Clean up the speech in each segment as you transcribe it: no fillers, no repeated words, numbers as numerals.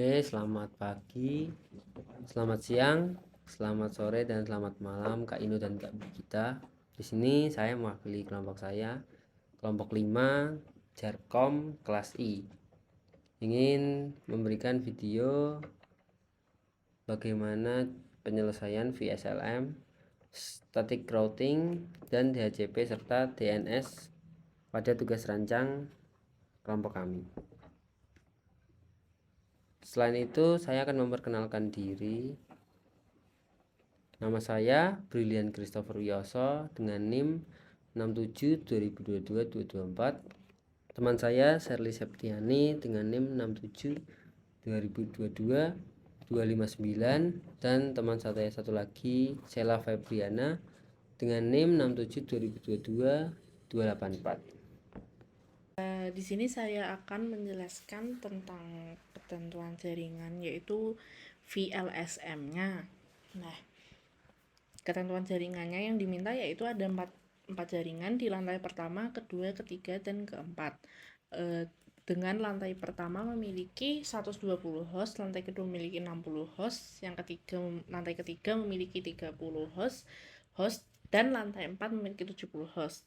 Oke, selamat pagi, selamat siang, selamat sore, dan selamat malam Kak Inu dan Kak Gita. Di sini saya mewakili kelompok saya, kelompok 5, Jarkom kelas I. Ingin memberikan video bagaimana penyelesaian VSLM, static routing, dan DHCP serta DNS pada tugas rancang kelompok kami. Selain itu, saya akan memperkenalkan diri. Nama saya Brilian Christopher Wiyoso dengan NIM 672022-224. Teman saya Sherly Septiani dengan NIM 672022-259, dan teman saya satu lagi Sheila Febriana dengan NIM 672022-284. Di sini saya akan menjelaskan tentang ketentuan jaringan, yaitu VLSM-nya. Nah, ketentuan jaringannya yang diminta yaitu ada 4 jaringan di lantai pertama, kedua, ketiga, dan keempat. Dengan lantai pertama memiliki 120 host, lantai kedua memiliki 60 host, lantai ketiga memiliki 30 host, dan lantai 4 memiliki 70 host.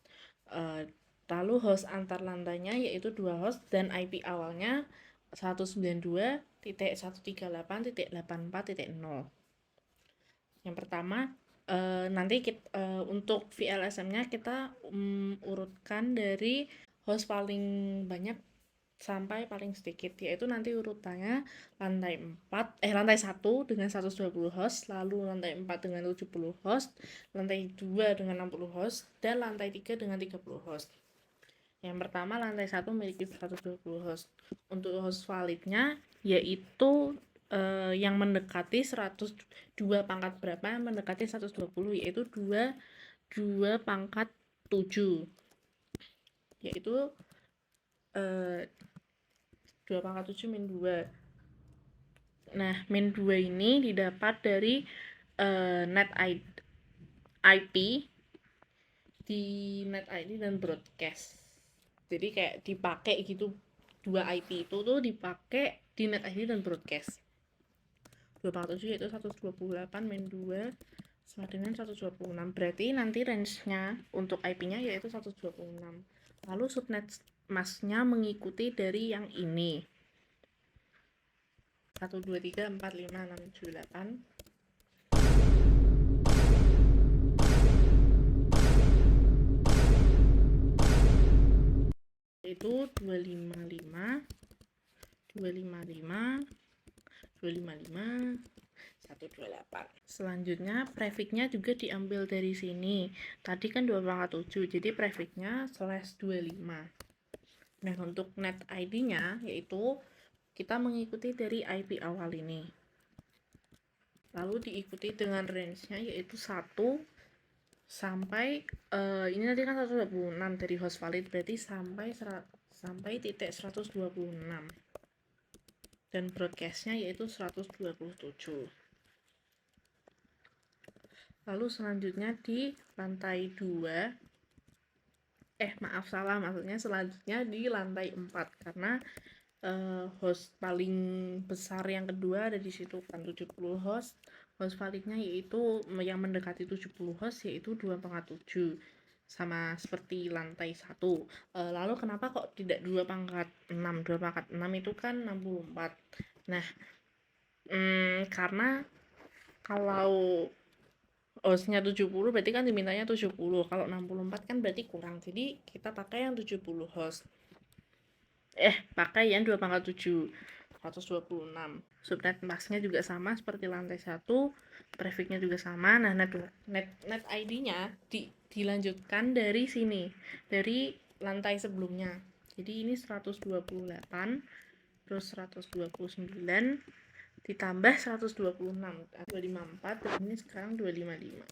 Lalu host antar lantainya yaitu 2 host dan IP awalnya 192.138.84.0. Yang pertama, nanti untuk VLSM-nya kita urutkan dari host paling banyak sampai paling sedikit, yaitu nanti urutannya lantai 1 dengan 120 host, lalu lantai 4 dengan 70 host, lantai 2 dengan 60 host, dan lantai 3 dengan 30 host. Yang pertama, lantai 1 memiliki 120 host. Untuk host validnya yaitu yang mendekati 102 pangkat berapa mendekati 120, yaitu 2 pangkat 7, yaitu 2 pangkat 7 min 2. Nah, min 2 ini didapat dari net IP di net ID dan broadcast. Jadi kayak dipakai gitu, 2 IP itu tuh dipakai di net ID dan broadcast. 2 pangkat 7 yaitu 128 min 2 sama dengan 126. Berarti nanti range-nya untuk IP-nya yaitu 126. Lalu subnet mask-nya mengikuti dari yang ini. 1, 2, 3, 4, 5, 6, 7, 8. Itu 255, 255, 255, 128. Selanjutnya prefixnya juga diambil dari sini. Tadi kan 2 pangkat 7, jadi prefixnya /25. Nah, untuk net ID-nya yaitu kita mengikuti dari IP awal ini. Lalu diikuti dengan range-nya yaitu 1 sampai ini nanti kan 126 dari host valid, berarti sampai titik 126. Dan broadcast-nya yaitu 127. Lalu selanjutnya di lantai 2, maksudnya selanjutnya di lantai 4, karena host paling besar yang kedua ada di situ kan 70 host. Host validnya yaitu yang mendekati 70 host yaitu 2 pangkat 7, sama seperti lantai 1. Lalu kenapa kok tidak 2 pangkat 6? 2 pangkat 6 itu kan 64. Nah, karena kalau hostnya 70 berarti kan dimintanya 70. Kalau 64 kan berarti kurang. Jadi kita pakai yang 70 host. Pakai yang 2 pangkat 7, 126. Subnet mask-nya juga sama seperti lantai 1, prefix-nya juga sama. Nah, net ID-nya dilanjutkan dari sini, dari lantai sebelumnya. Jadi ini 128, terus 129, ditambah 126, 254, dan ini sekarang 255.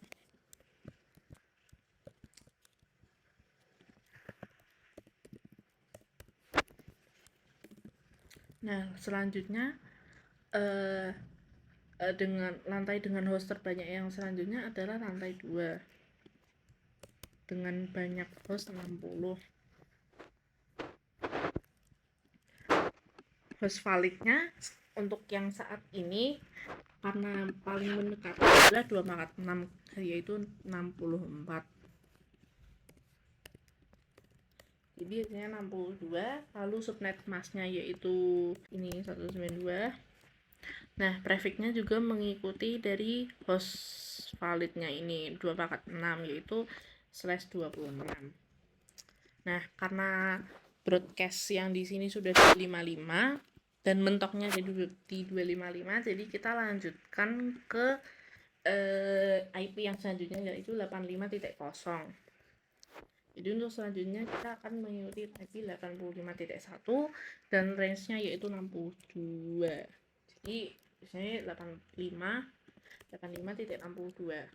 Nah, selanjutnya dengan lantai dengan host terbanyak yang selanjutnya adalah lantai 2 dengan banyak host 60. Host validnya untuk yang saat ini karena paling mendekat adalah 2/6 yaitu 64. Jadi biasanya 62, lalu subnet masknya yaitu ini 192. Nah, prefixnya juga mengikuti dari host validnya ini 2/6 yaitu /26. Nah, karena broadcast yang di sini sudah di 55 dan mentoknya di 255, jadi kita lanjutkan ke IP yang selanjutnya yaitu 85.0. Jadi untuk selanjutnya kita akan mengikuti IP 85.1 dan range-nya yaitu 62. Jadi biasanya 85.62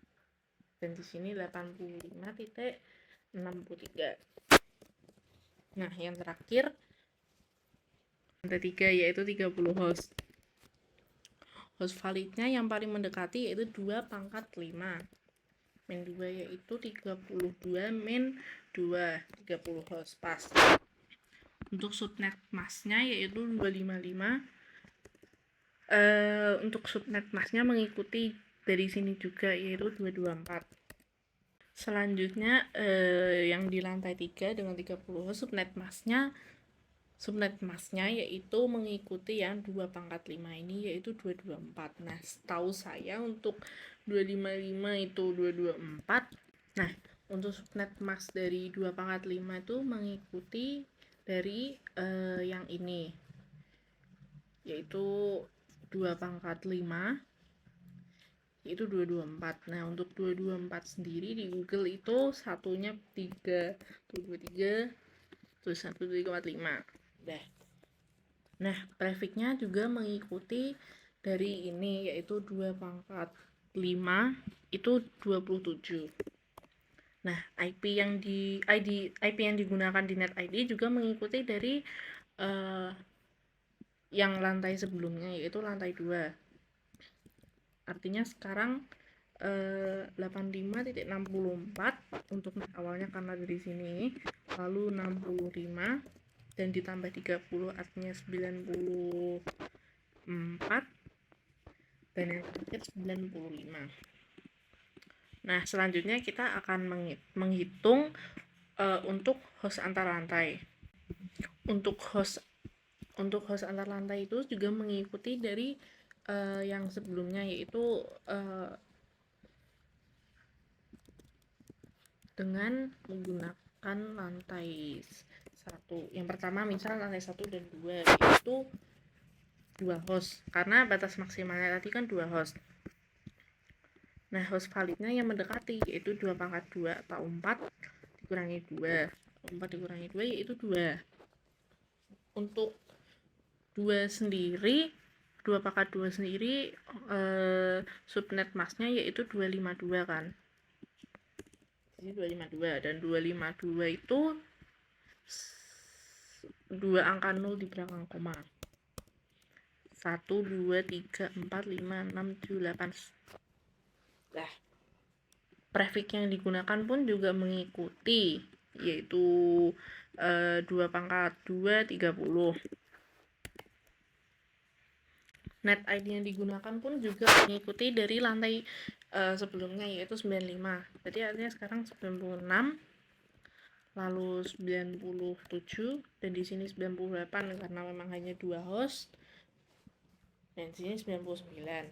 dan di sini 85.63. Nah, yang terakhir lantai 3 yaitu 30 host. Host validnya yang paling mendekati yaitu 2/5. Min 2 yaitu 32, min 2 30 host pas. Untuk subnet masknya yaitu 255. Untuk subnet masknya mengikuti dari sini juga yaitu 224. Selanjutnya yang di lantai 3 dengan 30 host subnet masknya yaitu mengikuti yang 2/5 ini yaitu 224. Nah, setahu saya untuk 255 itu 224. Nah, untuk subnet mask dari 2/5 itu mengikuti dari yang ini yaitu 2/5 yaitu 224. Nah, untuk 224 sendiri di Google itu satunya 3, 223, terus 1, 2, 3, 4, 5. Nah, prefixnya juga mengikuti dari ini yaitu 2/5 itu 27. Nah, IP yang digunakan di NetID juga mengikuti dari yang lantai sebelumnya yaitu lantai 2. Artinya sekarang 85.64 untuk awalnya karena dari sini, lalu 65 dan ditambah 30 artinya 94 dan yang terakhir 95. Nah, selanjutnya kita akan menghitung untuk host antar lantai. Untuk host antar lantai itu juga mengikuti dari yang sebelumnya yaitu dengan menggunakan lantai 1. Yang pertama misal lantai 1 dan 2 itu 2 host karena batas maksimalnya tadi kan 2 host. Nah, host validnya yang mendekati yaitu 2/2 atau 4 dikurangi 2. 4 dikurangi 2 yaitu 2. Untuk 2 sendiri 2/2 sendiri subnet masknya yaitu 252 kan. Ini 252 dan 252 itu 2 angka 0 di belakang koma. 1, 2, 3, 4, 5, 6, 7, 8. Nah, prefix yang digunakan pun juga mengikuti yaitu 2/2 30. Net ID yang digunakan pun juga mengikuti dari lantai sebelumnya yaitu 95. Jadi artinya sekarang 96 lalu 97 dan di sini 98 karena memang hanya 2 host. Dan di sini 99.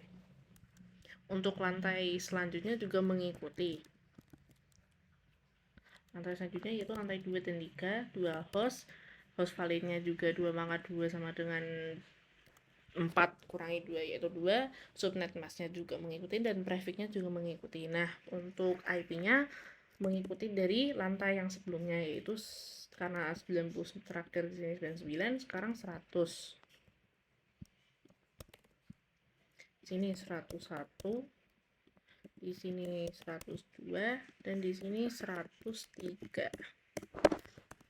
Untuk lantai selanjutnya juga mengikuti. Lantai selanjutnya yaitu lantai 2 dan 3, 2 host. Host validnya juga 2/2 sama dengan 4 kurangi 2 yaitu 2. Subnet masknya juga mengikuti dan prefixnya juga mengikuti. Nah, untuk IP-nya mengikuti dari lantai yang sebelumnya yaitu karena 90 terakhir di sini 99, sekarang 100. Di sini 101, di sini 102 dan di sini 103.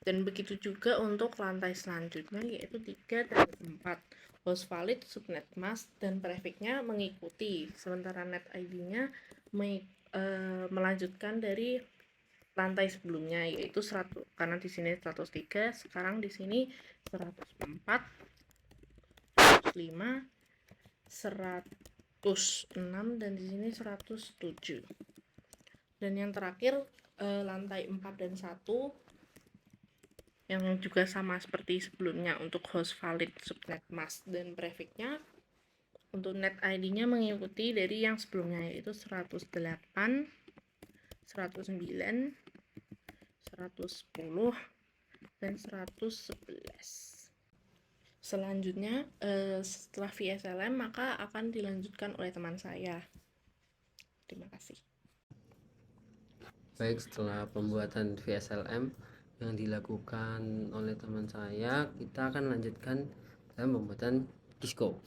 Dan begitu juga untuk lantai selanjutnya yaitu 3 dan 4. Host valid, subnet mask dan prefixnya mengikuti. Sementara net ID-nya melanjutkan dari lantai sebelumnya yaitu 100 karena di sini 103, sekarang di sini 104, 105 106 dan di sini 107. Dan yang terakhir lantai 4 dan 1 yang juga sama seperti sebelumnya untuk host valid subnet mask dan prefixnya. Untuk net ID-nya mengikuti dari yang sebelumnya, yaitu 108, 109, 110, dan 111. Selanjutnya, setelah VSLM maka akan dilanjutkan oleh teman saya. Terima kasih. Baik, setelah pembuatan VSLM yang dilakukan oleh teman saya, kita akan lanjutkan dalam pembuatan disco.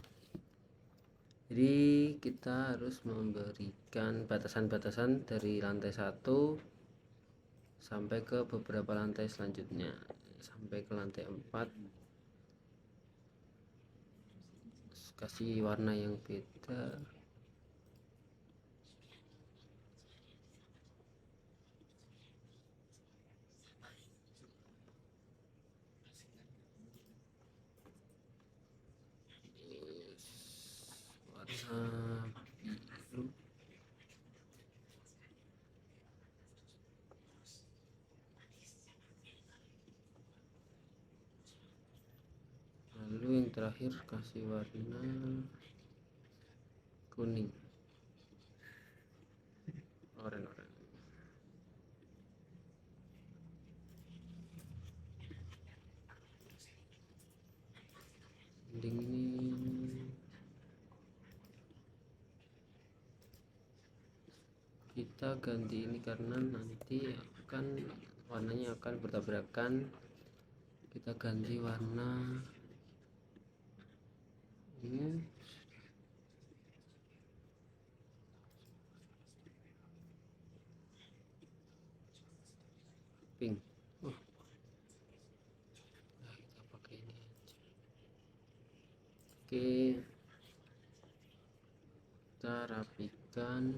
Jadi kita harus memberikan batasan-batasan dari lantai 1 sampai ke beberapa lantai selanjutnya, sampai ke lantai 4. Kasih warna yang beda. Warna biru. Lalu yang terakhir kasih warna kuning, oranye. Ini kita ganti ini karena nanti akan warnanya akan bertabrakan. Kita ganti warna ini pink. Nah, kita pakai ini aja. Oke, kita rapikan.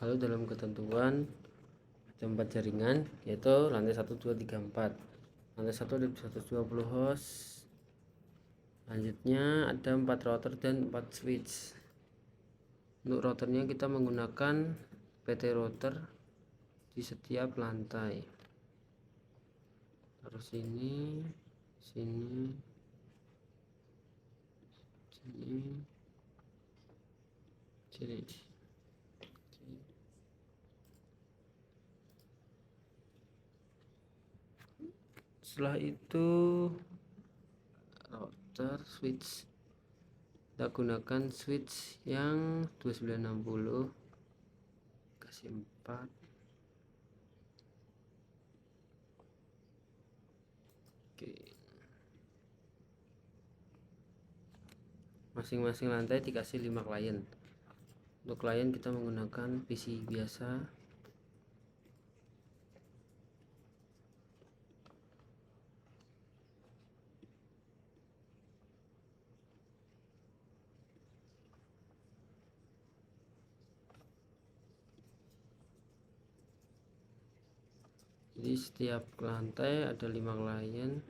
Lalu dalam ketentuan ada 4 jaringan, yaitu lantai 1, 2, 3, 4. Lantai 1 ada 120 host. Selanjutnya ada 4 router dan 4 switch. Untuk routernya kita menggunakan PT router di setiap lantai. Terus sini, sini, sini, sini. Setelah itu router switch, kita gunakan switch yang 2960, kasih 4. Oke, masing-masing lantai dikasih 5 klien. Untuk klien kita menggunakan PC biasa. Jadi setiap lantai ada 5 klien.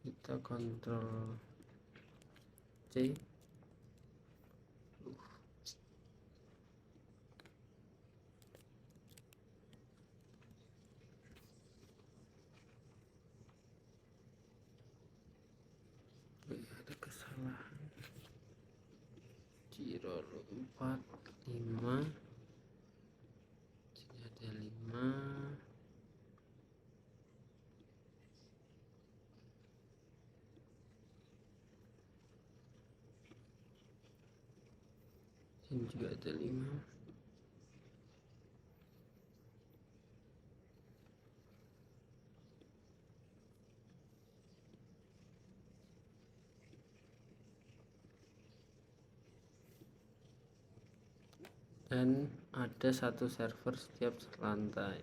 Kita kontrol C. Ada kesalahan. 0, 4, 5. Sini ada 5. Sini juga ada 5. Dan ada satu server setiap lantai.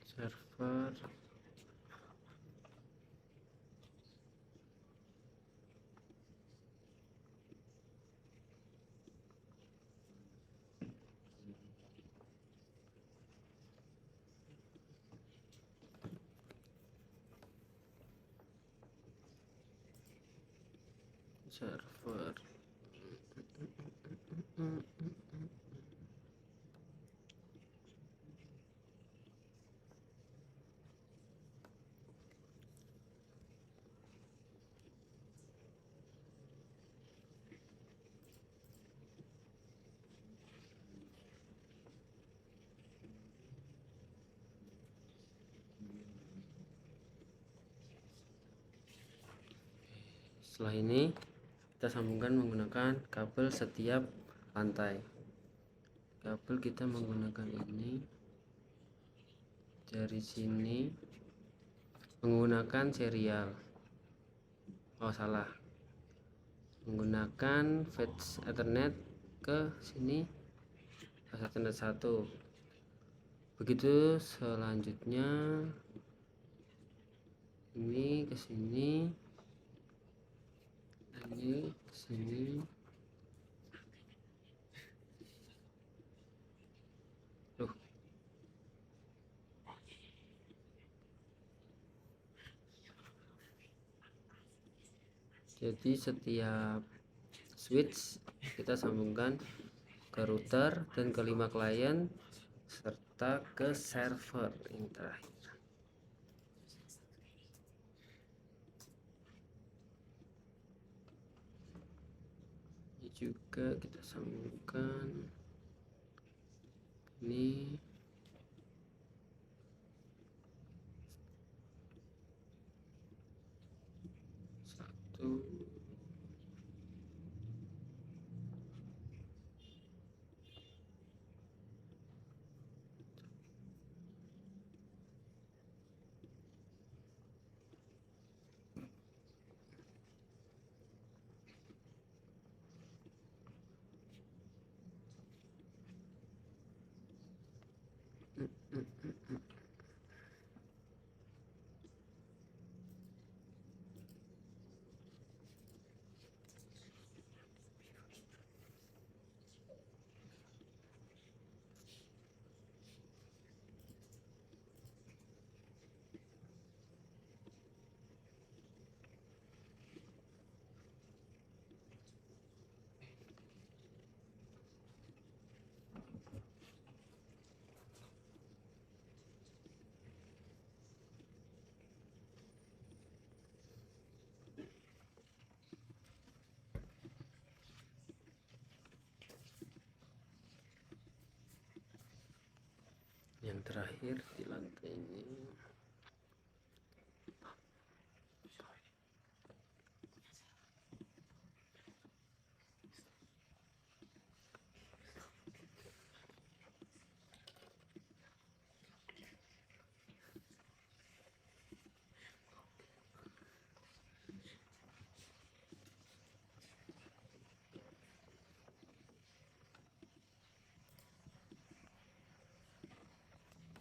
Server server Setelah ini kita sambungkan menggunakan kabel setiap lantai. Kabel kita menggunakan ini dari sini menggunakan serial. Oh salah, menggunakan fetch Ethernet ke sini, Ethernet 1. Begitu selanjutnya ini ke sini, ini ke sini. Loh. Jadi setiap switch kita sambungkan ke router dan ke 5 klien serta ke server yang terakhir. Ini juga kita sambungkan ini satu. Yang terakhir di lantai ini.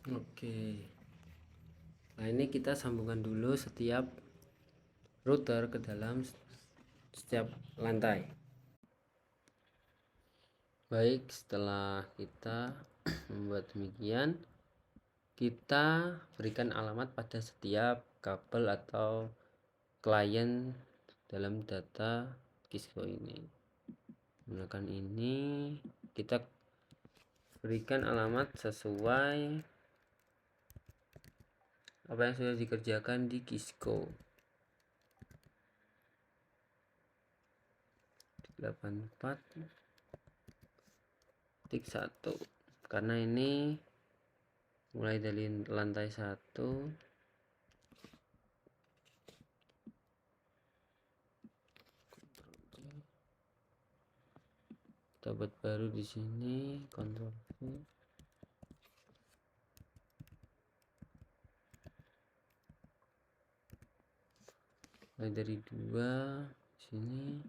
Oke. Nah, ini kita sambungkan dulu setiap router ke dalam setiap lantai. Baik, setelah kita membuat demikian, kita berikan alamat pada setiap kabel atau klien dalam data Cisco ini. Menggunakan ini kita berikan alamat sesuai apa yang sudah dikerjakan di Cisco. 84.1 karena ini mulai dari lantai 1 kita buat baru di sini, Ctrl V. mulai dari 2 sini.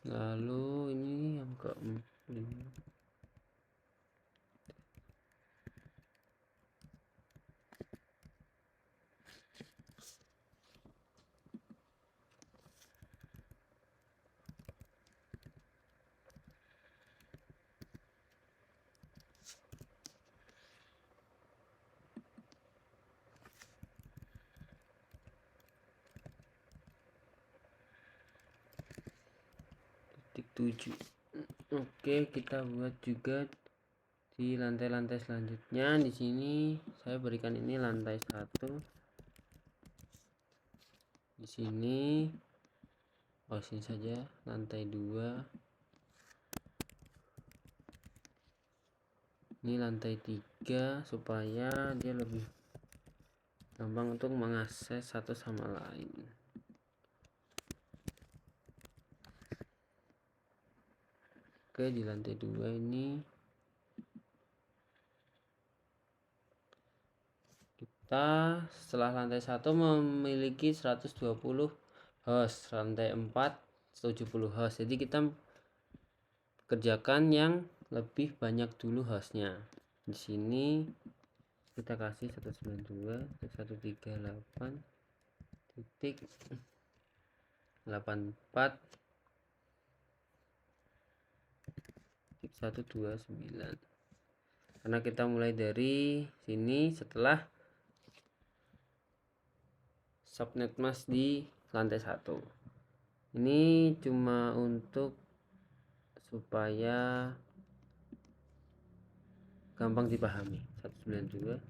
Lalu ini yang ke-5. Titik 7. Oke, kita buat juga di lantai-lantai selanjutnya. Di sini saya berikan ini lantai 1. Di sini sini saja lantai 2. Ini lantai 3 supaya dia lebih gampang untuk mengakses satu sama lain. Oke, di lantai 2 ini kita setelah lantai 1 memiliki 120 host, lantai 4 70 host. Jadi kita kerjakan yang lebih banyak dulu hostnya. Di sini kita kasih 192.168.129 karena kita mulai dari sini setelah subnet mask di lantai 1. Ini cuma untuk supaya gampang dipahami. 192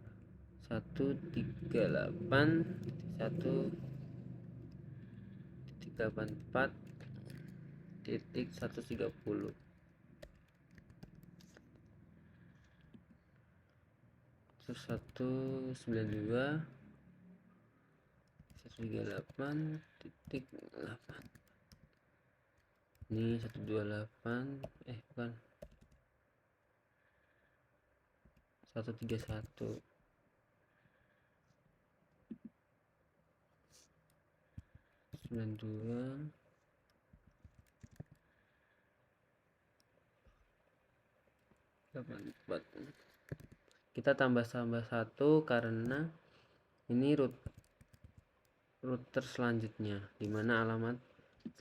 138 1.84 titik 130. Terus 192 138.8. Ini 128 bukan 131 92 84. Kita tambah 1 karena ini router selanjutnya, dimana alamat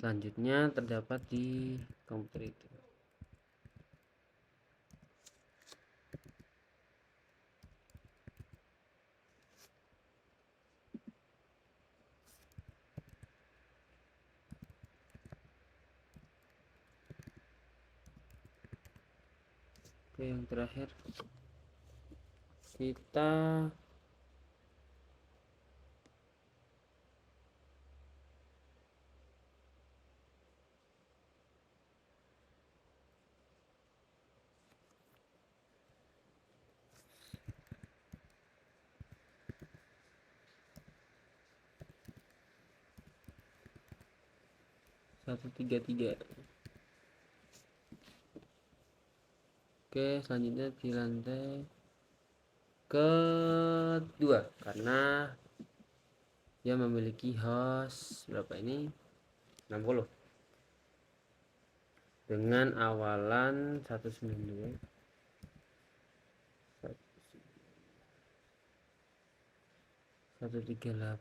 selanjutnya terdapat di komputer itu. Oke, yang terakhir kita satu tiga tiga. Oke, selanjutnya di lantai kedua karena dia memiliki host berapa ini 60 dengan awalan 192 138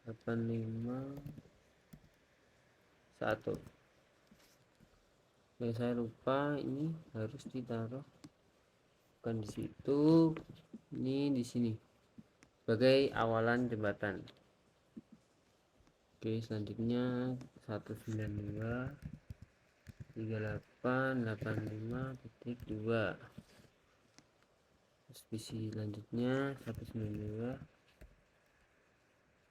85 1. Oke, saya lupa ini harus ditaruh bukan di situ, ini di sini sebagai awalan jembatan. Oke, selanjutnya 192 3885.2. Posisi selanjutnya 192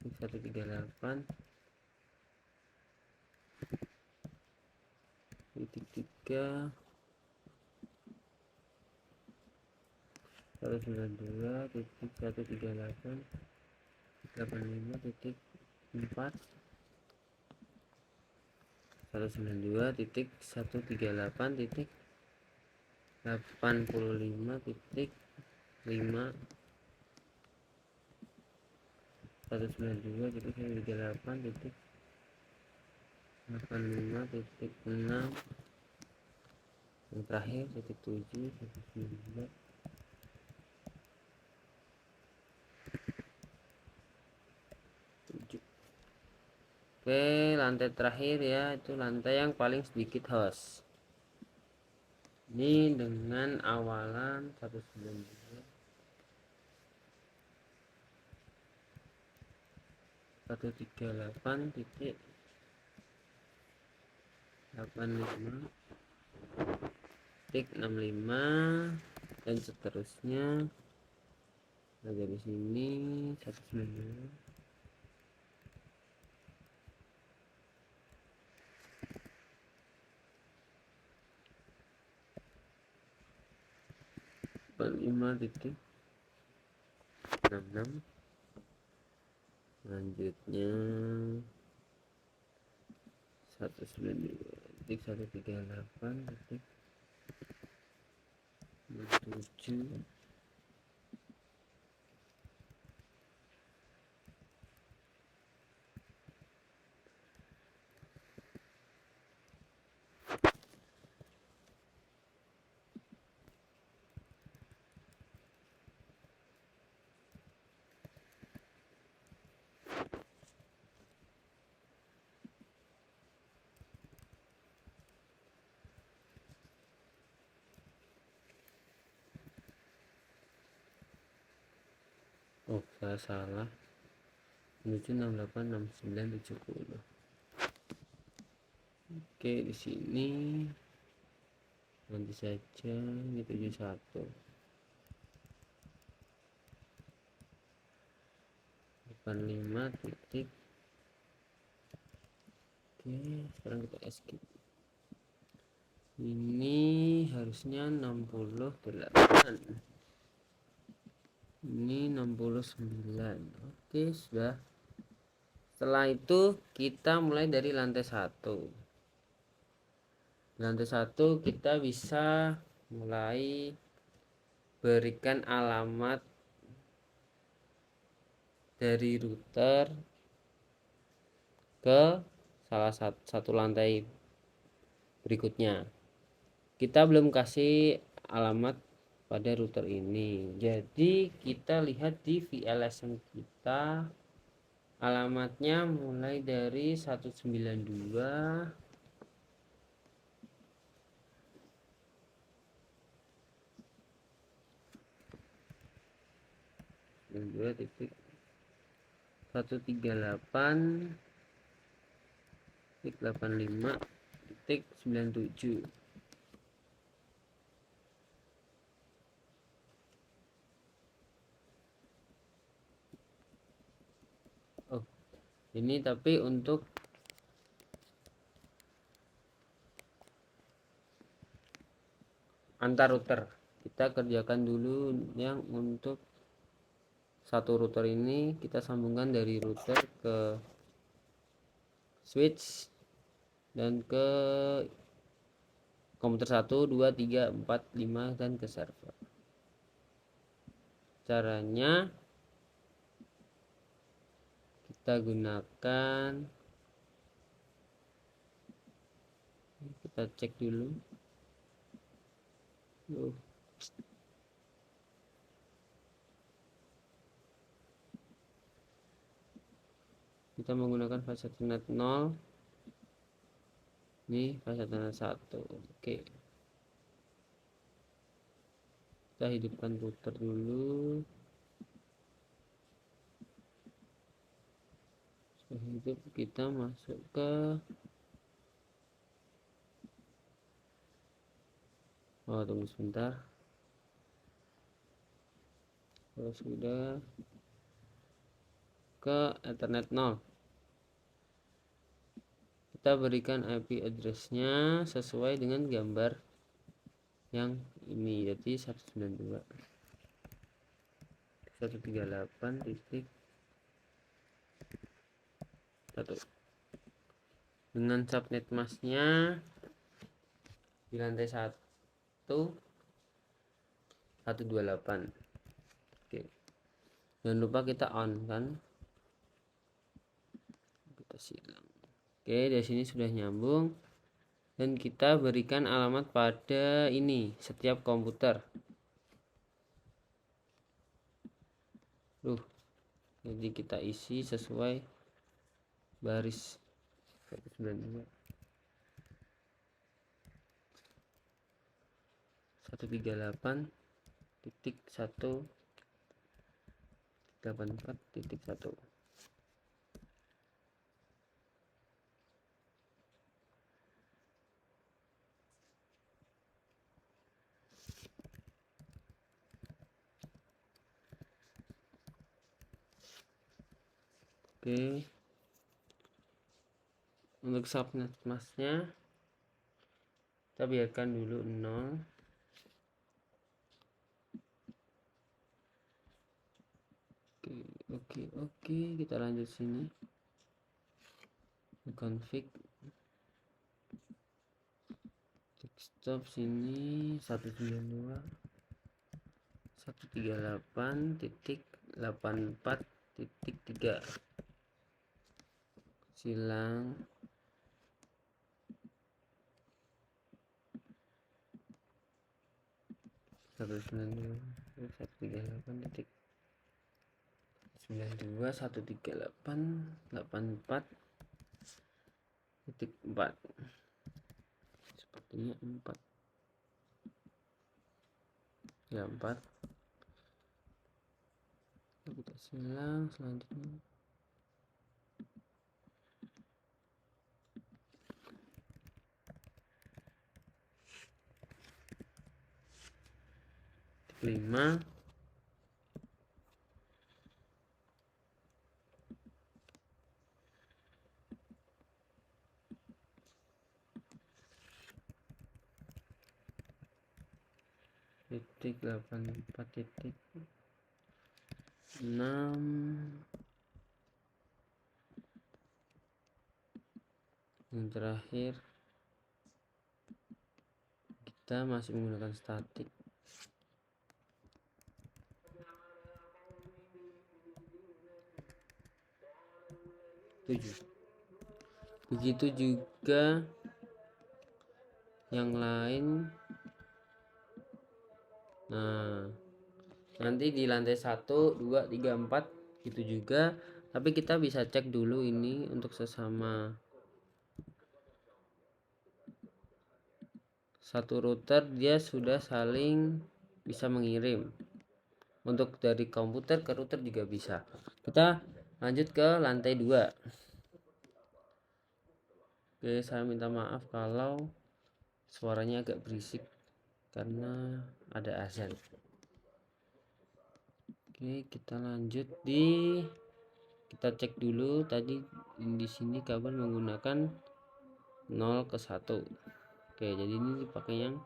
138 titik 3 192.138.85.4 192.138.85.5 192.138.85.6 yang terakhir 7 192. Oke, lantai terakhir ya, itu lantai yang paling sedikit host. Ini dengan awalan 192 138.85.65 dan seterusnya. Nah, dari sini 192. titik 66 selanjutnya 192.138.7 oh salah menuju 68 69 70. Oke, di sini nanti saja ini 71 85 titik. Oke, sekarang kita escape. Ini harusnya 68, ini 69. Oke, sudah. Setelah itu kita mulai dari lantai 1. Lantai 1 kita bisa mulai berikan alamat dari router ke salah satu lantai berikutnya. Kita belum kasih alamat pada router ini, jadi kita lihat di VLSM kita. Alamatnya mulai dari 192 titik 138.85.97. Oh, ini tapi untuk antar router. Kita kerjakan dulu yang untuk satu router ini, kita sambungkan dari router ke switch dan ke komputer 1 2 3 4 5 dan ke server. Caranya kita gunakan, kita cek dulu. Kita menggunakan fase Ethernet 0. Ini fase Ethernet 1. Oke. Kita hidupkan router dulu. Setelah hidup, kita masuk ke tunggu sebentar. Kalau sudah ke Ethernet 0, kita berikan IP address-nya sesuai dengan gambar yang ini, jadi 192. 138.1 dengan subnet masknya di lantai 128. Oke, jangan lupa kita on kan, kita silang. Oke, dari sini sudah nyambung dan kita berikan alamat pada ini setiap komputer. Jadi kita isi sesuai baris 192 138.184.1. Oke, untuk subnet masknya kita biarkan dulu 0. Oke, kita lanjut sini, config desktop sini 192.138.84.3 silang 192.138.84.4 sepertinya 4 ya 4. Kita silang selanjutnya titik 5. Titik 84.6. Yang terakhir kita masih menggunakan statik. Begitu juga yang lain. Nah, nanti di lantai 1, 2, 3, 4 gitu juga, tapi kita bisa cek dulu ini untuk sesama satu router dia sudah saling bisa mengirim. Untuk dari komputer ke router juga bisa. Kita lanjut ke lantai 2. Oke, saya minta maaf kalau suaranya agak berisik karena ada azan. Oke, kita lanjut kita cek dulu tadi di sini kabel menggunakan 0 ke 1. Oke, jadi ini dipakai yang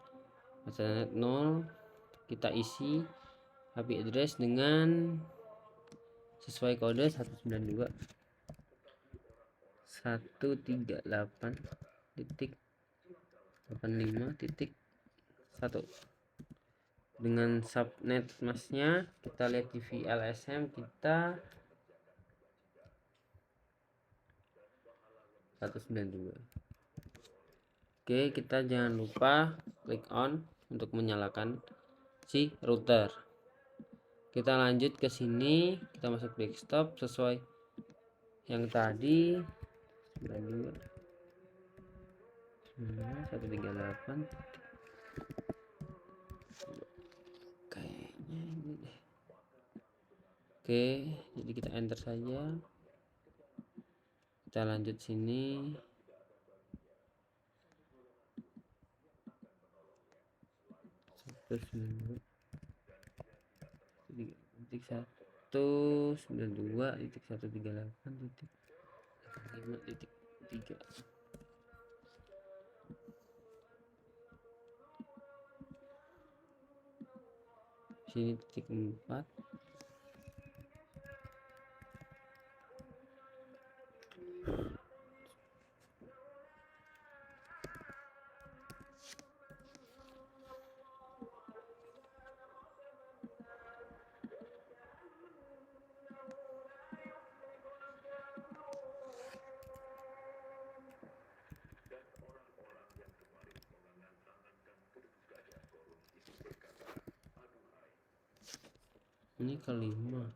Ethernet 0. Kita isi IP address dengan sesuai kode 192.168.85.1. Dengan subnet masknya kita lihat di VLSM kita 192. Oke, kita jangan lupa klik on untuk menyalakan si router. Kita lanjut ke sini, kita masuk desktop sesuai yang tadi 92 138. Kayaknya ini deh. Oke, jadi kita enter saja. Kita lanjut sini. Titik 192.138.85.3 sini titik 4. Ini kelima.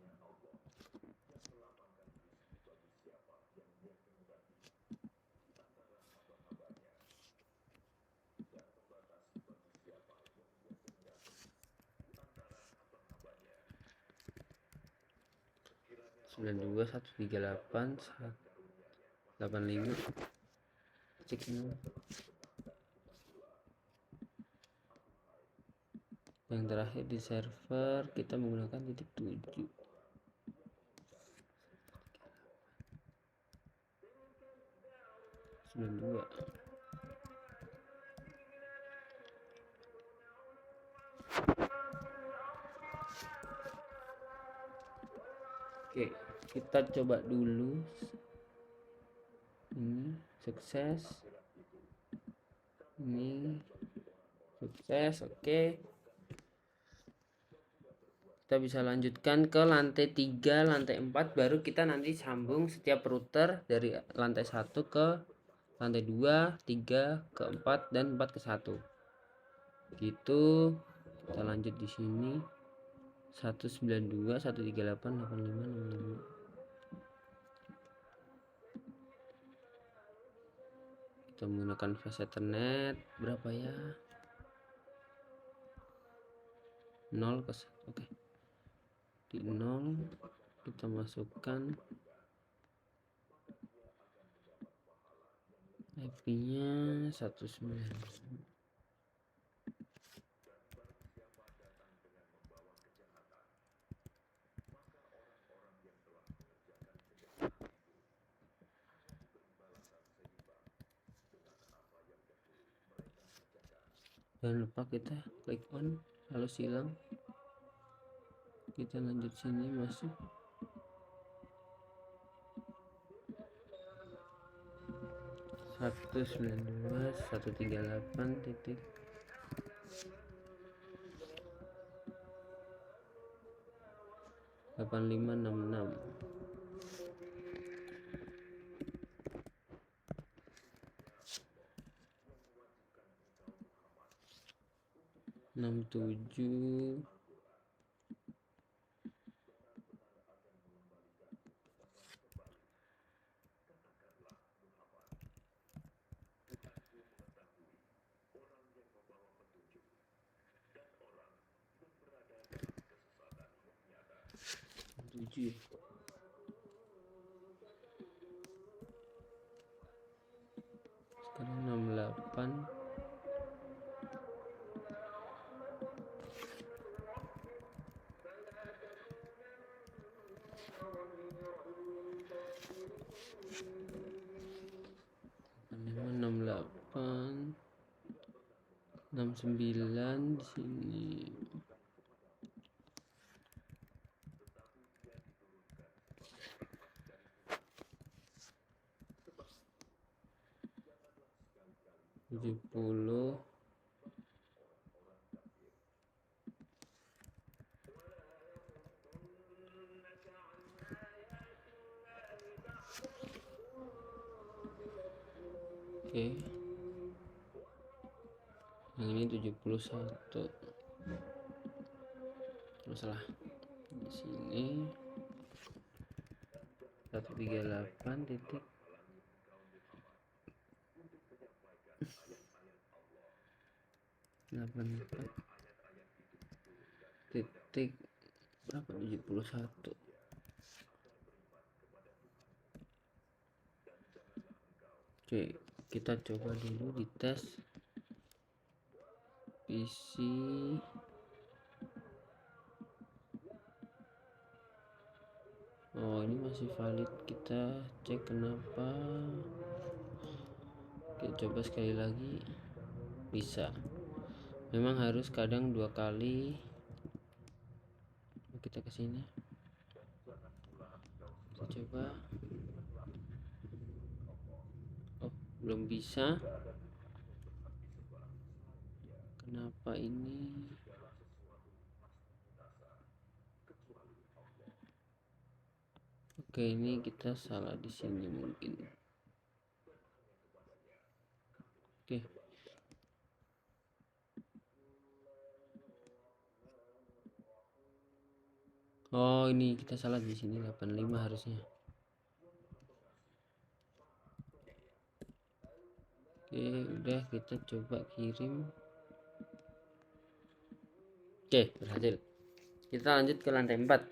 Sembilan dua 138 85 cek ini. Yang terakhir di server kita menggunakan titik 7. Dua. Oke, kita coba dulu. Ini sukses. Ini sukses. Oke. Kita bisa lanjutkan ke lantai 3, lantai 4, baru kita nanti sambung setiap router dari lantai 1 ke lantai 2, 3 ke 4 dan 4 ke 1. Gitu. Kita lanjut di sini. 192 138 85 65. Kita menggunakan flash ethernet berapa ya? 0 ke 1. Oke. Di 0 kita masukkan IP-nya 192. Jangan lupa kita klik on lalu silang. Kita lanjut sini masuk. Satu 138 titik 8566. Enam tujuh tujuh. Sekarang 68. Enam 68 69 di sini. Tujuh puluh. Oke. Yang ini 71. Masalah di sini 138 titik 84 titik berapa 71. Oke, kita coba dulu di tes PC. Oh, ini masih valid. Kita cek kenapa. Oke, coba sekali lagi. Bisa. Memang harus kadang 2 kali. Kita ke sini. Kita coba. Oh, belum bisa. Kenapa ini? Oke, ini kita salah di sini mungkin. Oke. Oh, ini kita salah di sini, 85 harusnya. Oke, udah, kita coba kirim. Oke, berhasil. Kita lanjut ke lantai 4.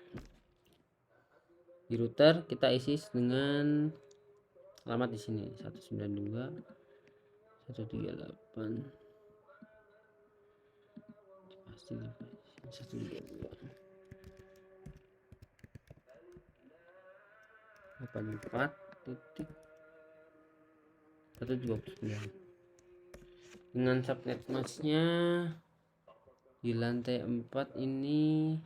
Di router kita isi dengan alamat di sini 192 138 pasti 132 84 titik 129 dengan subnet masnya di lantai 4 ini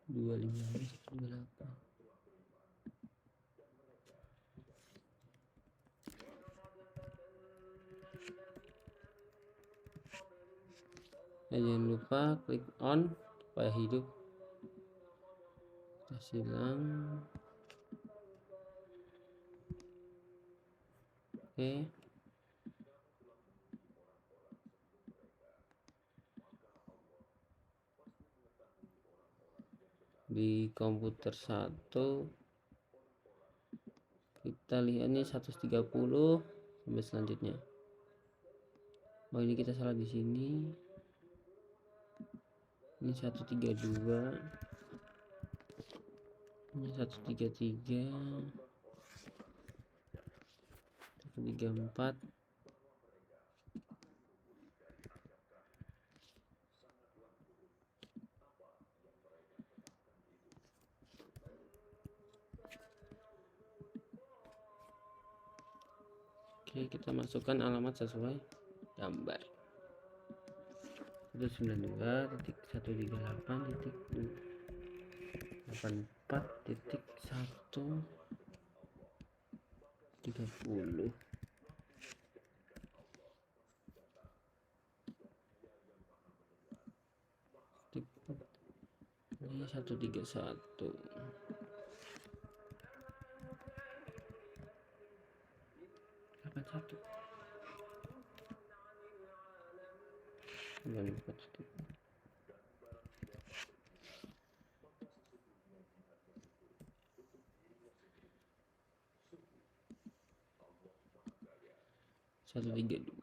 25 128. Jangan lupa klik on supaya hidup. Kita silang. Oke. Di komputer 1 kita lihat nih 130 sampai selanjutnya. Oh, ini kita salah di sini. Ini 132. Ini 133. 134. Oke, kita masukkan alamat sesuai gambar. 198.184.130. Ini 131. 81 94. Satu tiga dua.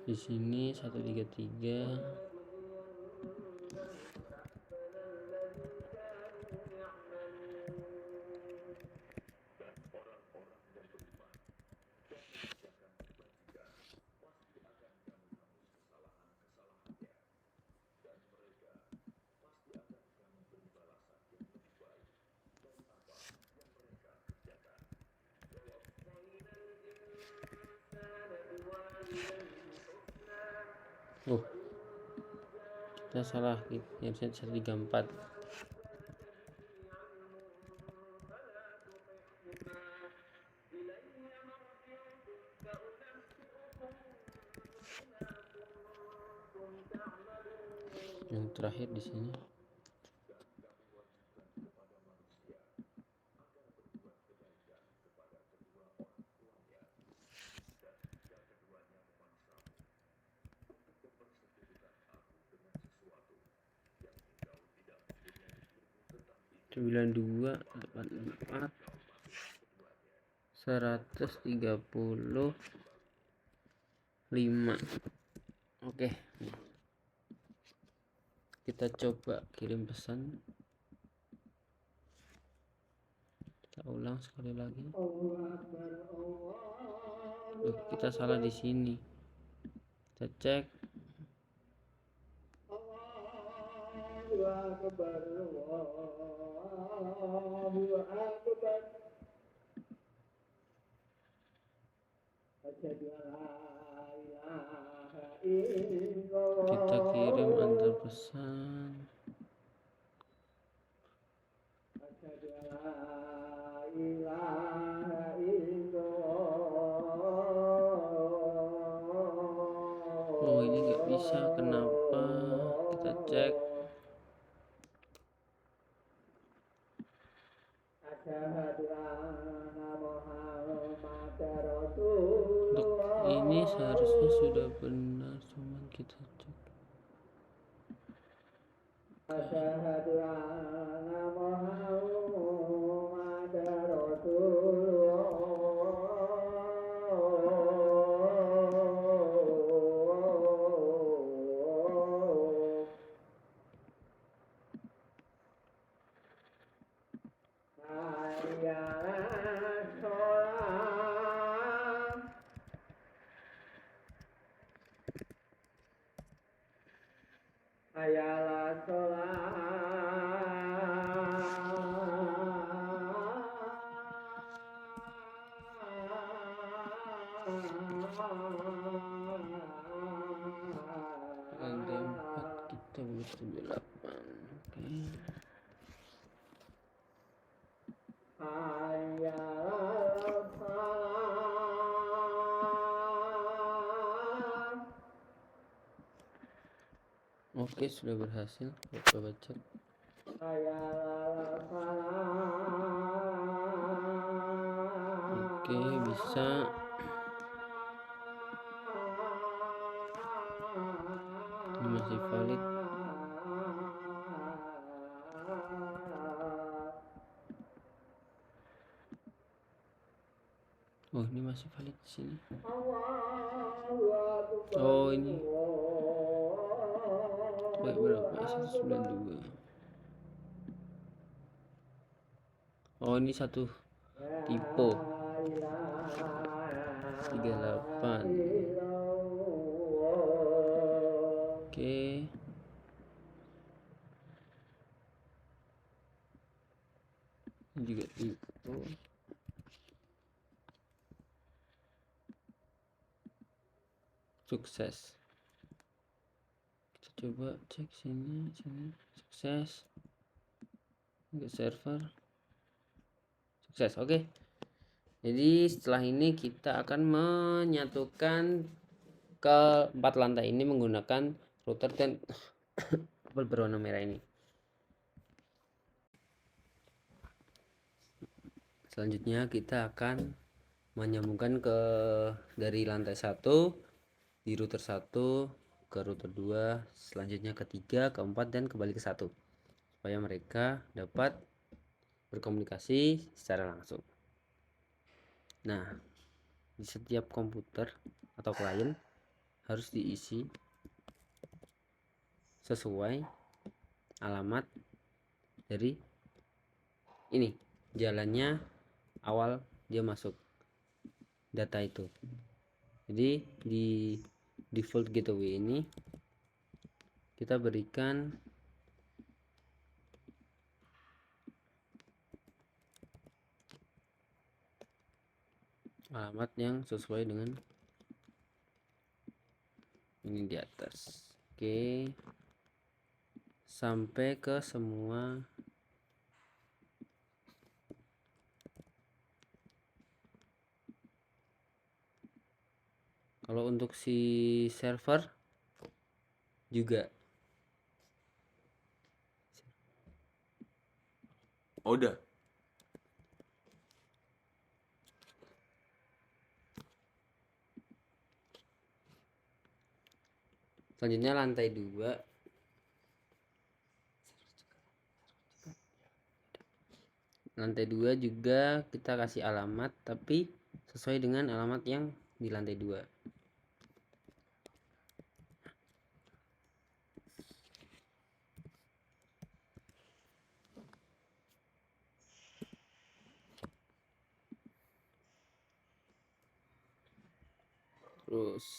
Di sini 133. Oh, kita salah, yang 134. Yang terakhir di sini. Sembilan dua 84 135. Oke, kita coba kirim pesan. Kita ulang sekali lagi. Kita salah di sini. Kita cek. Kita kirim antar pesan. Oh, ini nggak bisa, kenapa? Kita cek. seharusnya sudah benar, cuman kita cek. Asyhadu anna Muhammadar Rasulullah. Hayya 'alas shalah. Hayya 'alas Lantai 4 shalah. kita butuh 8. Oke. Hayya 'alas shalah. Oke, sudah berhasil. Coba cek. Hayya 'alas shalah. Oke, bisa. Ini masih valid. Oh, ini masih valid di sini. Oh, ini. Baik, berapa? 192. Oh, ini satu tipe 38. Oke. Ini juga tipe. Sukses. Kita coba cek sini. Sukses. Ke server. Sukses. Oke. Jadi setelah ini kita akan menyatukan ke 4 lantai ini menggunakan router dan kabel berwarna merah ini. Selanjutnya kita akan menyambungkan dari lantai 1 di router 1 ke router 2, selanjutnya ke 3, ke 4 dan kembali ke 1 supaya mereka dapat berkomunikasi secara langsung. Nah, di setiap komputer atau klien harus diisi sesuai alamat dari ini jalannya awal dia masuk data itu. Jadi di default gateway ini kita berikan alamat yang sesuai dengan ini di atas. Oke, sampai ke semua kalau untuk si server juga udah. selanjutnya lantai 2 juga kita kasih alamat tapi sesuai dengan alamat yang di lantai 2. Terus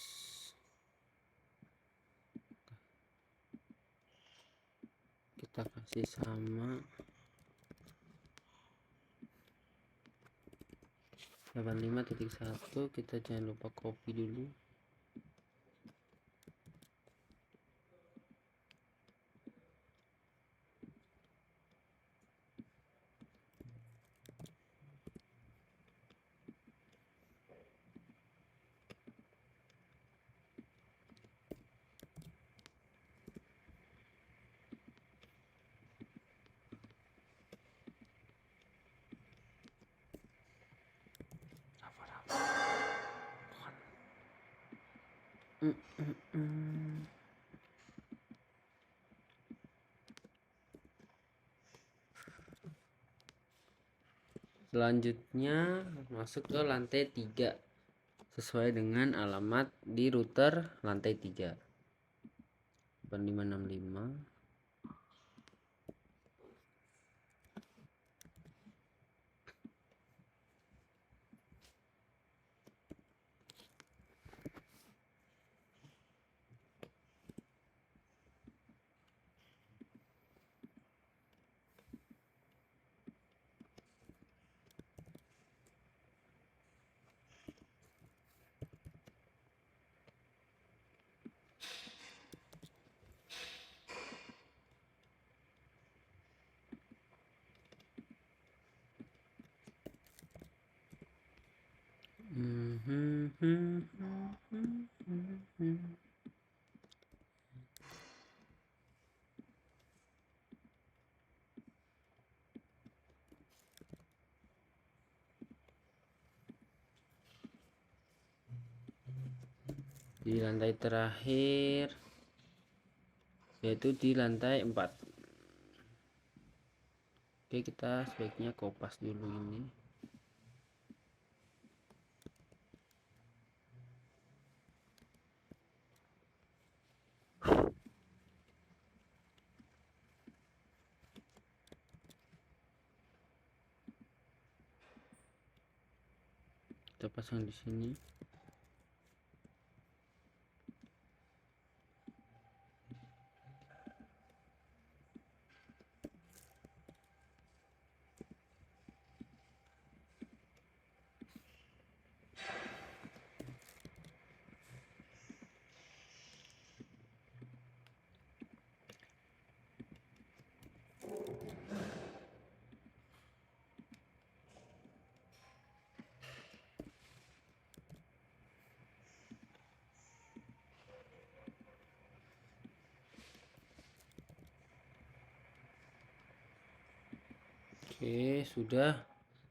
kita kasih sama 85.1. kita jangan lupa copy dulu. Selanjutnya masuk ke lantai 3 sesuai dengan alamat di router lantai 3 8565. Di lantai terakhir yaitu di lantai 4. Oke, kita sebaiknya kopas dulu ini. Kita pasang di sini. Oke, sudah.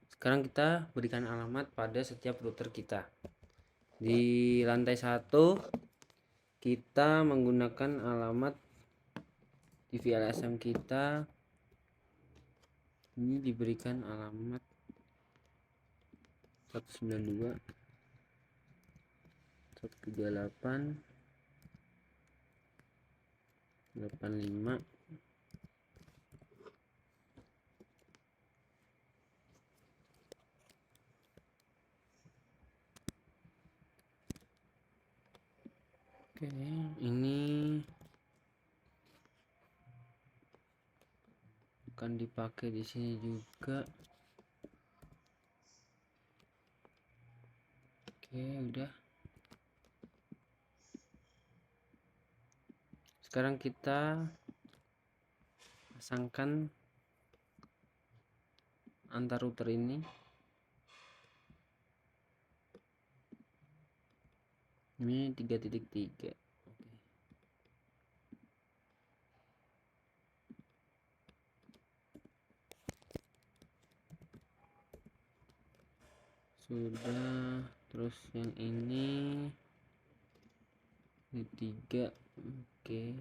Sekarang kita berikan alamat pada setiap router kita. Di lantai 1 kita menggunakan alamat di VLSM kita. Ini diberikan alamat 192 138 85. Oke, ini akan dipakai di sini juga. Oke, udah. Sekarang kita pasangkan antar router ini. Ini 3.3. Oke. Sudah. Terus yang ini 3. Oke.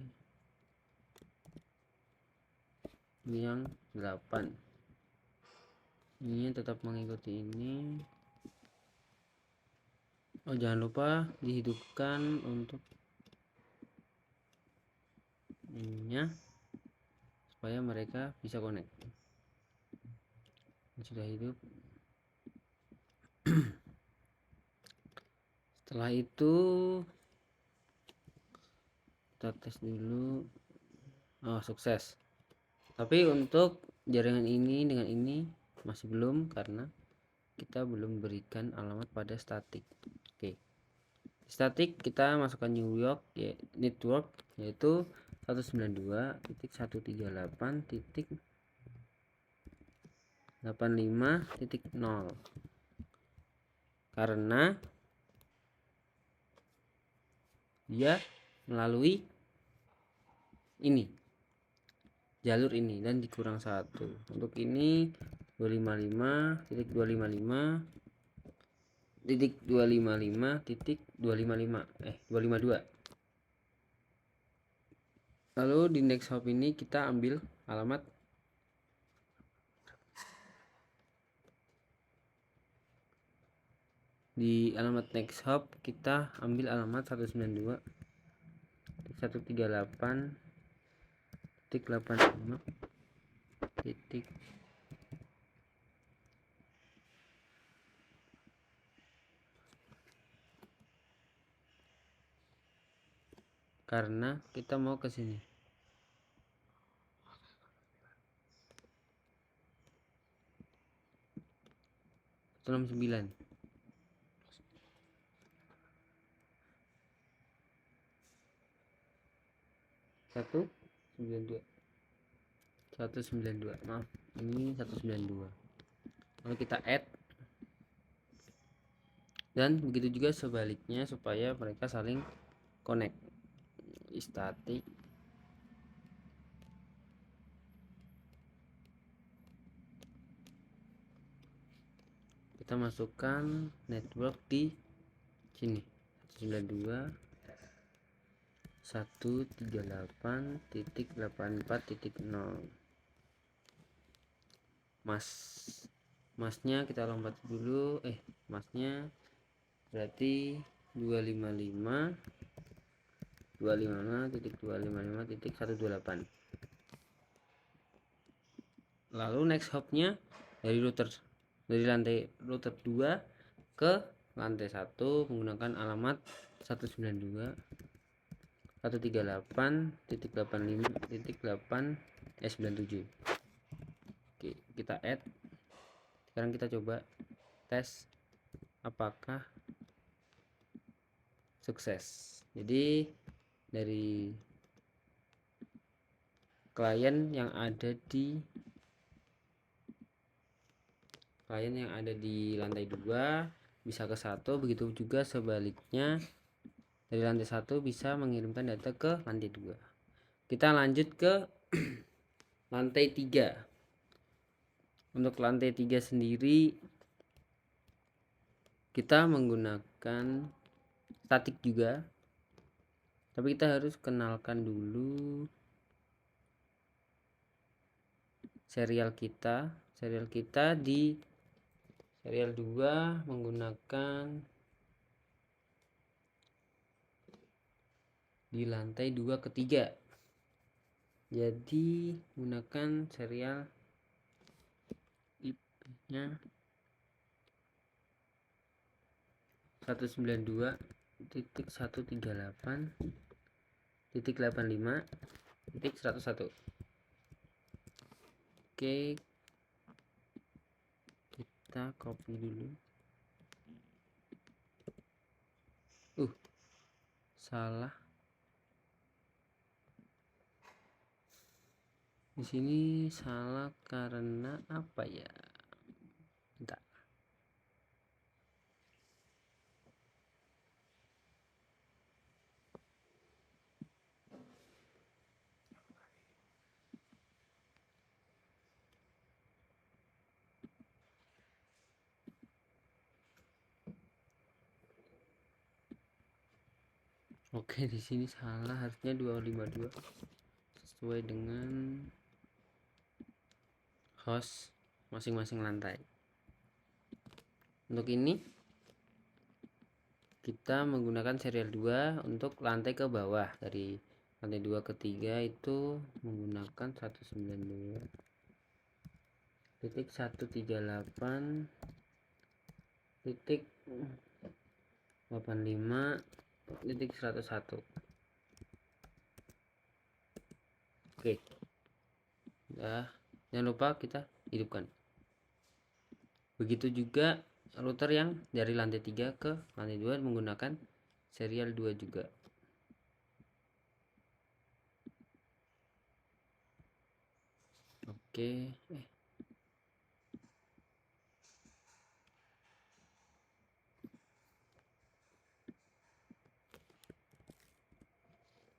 Ini yang 8. Ini tetap mengikuti ini. Oh, jangan lupa dihidupkan untuk ininya supaya mereka bisa connect. Ini sudah hidup. Setelah itu kita tes dulu. Oh, sukses. Tapi untuk jaringan ini dengan ini masih belum, karena kita belum berikan alamat pada statik. Oke. Di statik kita masukkan New York network, yaitu 192.138.85.0, karena dia melalui ini, jalur ini, dan dikurang 1. Untuk ini 255.255 titik 255 titik 252. Lalu di next hop ini kita ambil alamat next hop, kita ambil alamat 192 138 titik 85 titik karena kita mau ke sini. 169 192, maaf, ini 192. Lalu kita add, dan begitu juga sebaliknya supaya mereka saling connect. Static kita masukkan network di sini 192.138.84.0. masnya kita lompat dulu, masnya berarti 255.255.128. Lalu next hopnya dari lantai router 2 ke lantai 1 menggunakan alamat 192.138.85.8 Oke, kita add. Sekarang kita coba tes apakah sukses. Jadi dari klien yang ada di lantai 2 bisa ke 1, begitu juga sebaliknya dari lantai 1 bisa mengirimkan data ke lantai 2. Kita lanjut ke lantai 3. Untuk lantai 3 sendiri kita menggunakan statik juga, tapi kita harus kenalkan dulu serial kita di serial 2 menggunakan di lantai 2 ketiga. Jadi gunakan serial IP-nya 192.138.85.101. Oke, kita copy dulu. Salah. Di sini salah karena apa ya? Bentar. Oke, di sini salah, harusnya 252 sesuai dengan host masing-masing lantai. Untuk ini kita menggunakan serial 2 untuk lantai ke bawah. Dari lantai 2 ke 3 itu menggunakan 192.138.85.101. Oke. Nah, jangan lupa kita hidupkan. Begitu juga router yang dari lantai 3 ke lantai 2 menggunakan serial 2 juga. Oke.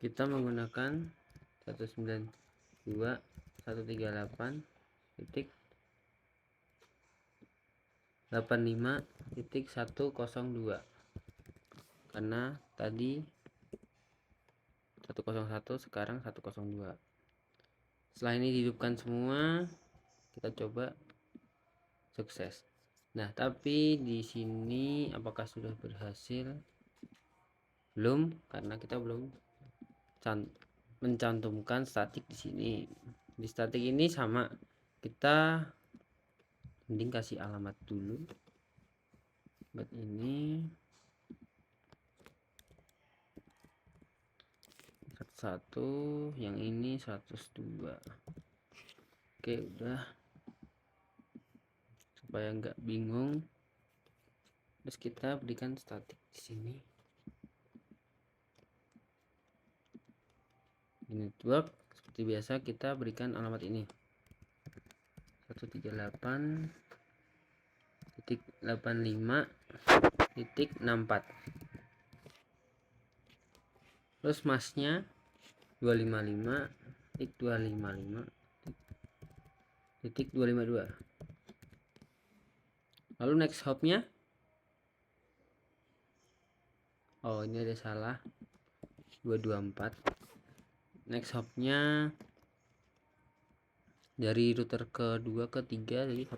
Kita menggunakan 192.138 85.102 karena tadi 101, sekarang 102. Setelah ini dihidupkan semua, kita coba sukses. Nah, tapi di sini apakah sudah berhasil? Belum, karena kita belum mencantumkan statik di sini. Di statik ini sama, kita mending kasih alamat dulu buat ini 101, yang ini 102. Oke, udah, supaya nggak bingung. Terus kita berikan statik di sini di network. Seperti biasa kita berikan alamat ini 138.85.64. terus masnya 255.255.252. lalu next hopnya, oh ini ada salah, 224. next hopnya dari router kedua ke 3, jadi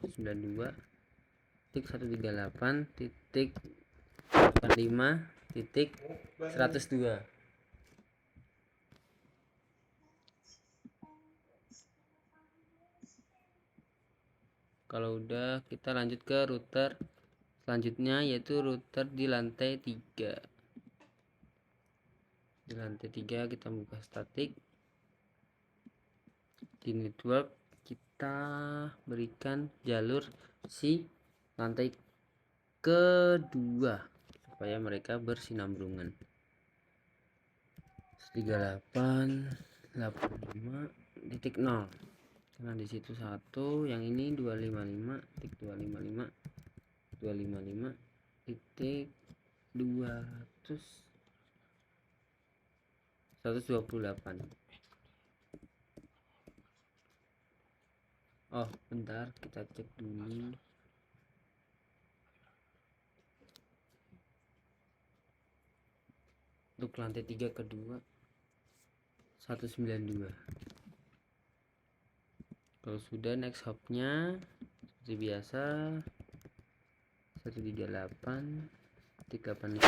192.168.85.102. Kalau udah, kita lanjut ke router selanjutnya, yaitu router di lantai 3. Di lantai 3 kita buka statik. Di network kita berikan jalur si lantai kedua supaya mereka bersinambungan. 38.85.0, karena di situ 1, yang ini 255.255.255.128. oh bentar, kita cek dulu. Untuk lantai 3 kedua 192. Kalau sudah, next hopnya seperti biasa 138.85.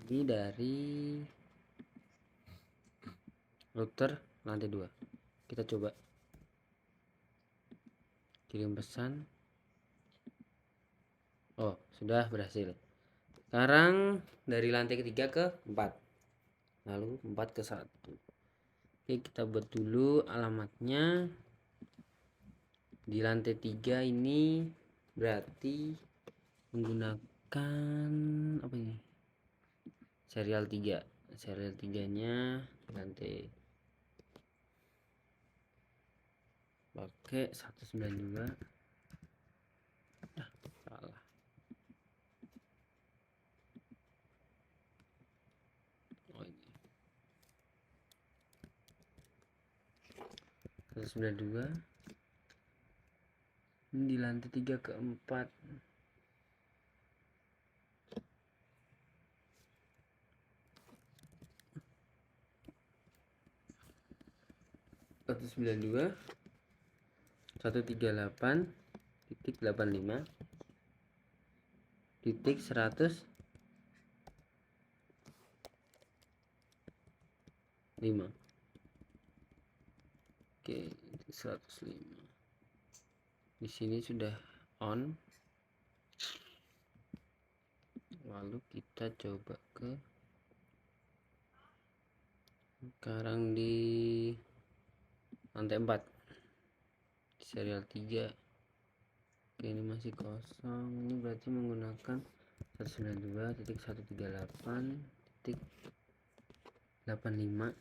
ini dari router lantai 2. Kita coba kirim pesan. Oh, sudah berhasil. Sekarang dari lantai ketiga ke 4, lalu 4 ke 1. Oke, kita buat dulu alamatnya. Di lantai 3 ini berarti menggunakan apa ini, serial 3. Serial 3 nya lantai pakai 192. Salah. Oh, ini 192. Ini di lantai 3 ke 4. 192 138.85.105. Oke, 105. Di sini sudah on. Lalu kita coba ke sekarang di lantai 4 di serial 3. Oke, ini masih kosong. Ini berarti menggunakan 192.138.85.106.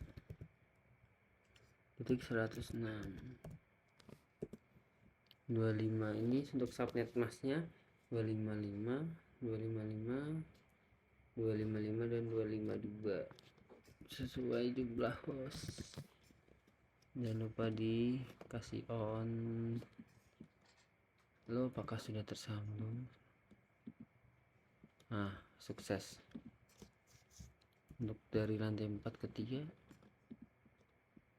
25 ini untuk subnet masnya 255, 255, 255 dan 252 sesuai jumlah host. Jangan lupa dikasih on. Lalu apakah sudah tersambung? Nah, sukses. Untuk dari lantai 4 ke 3.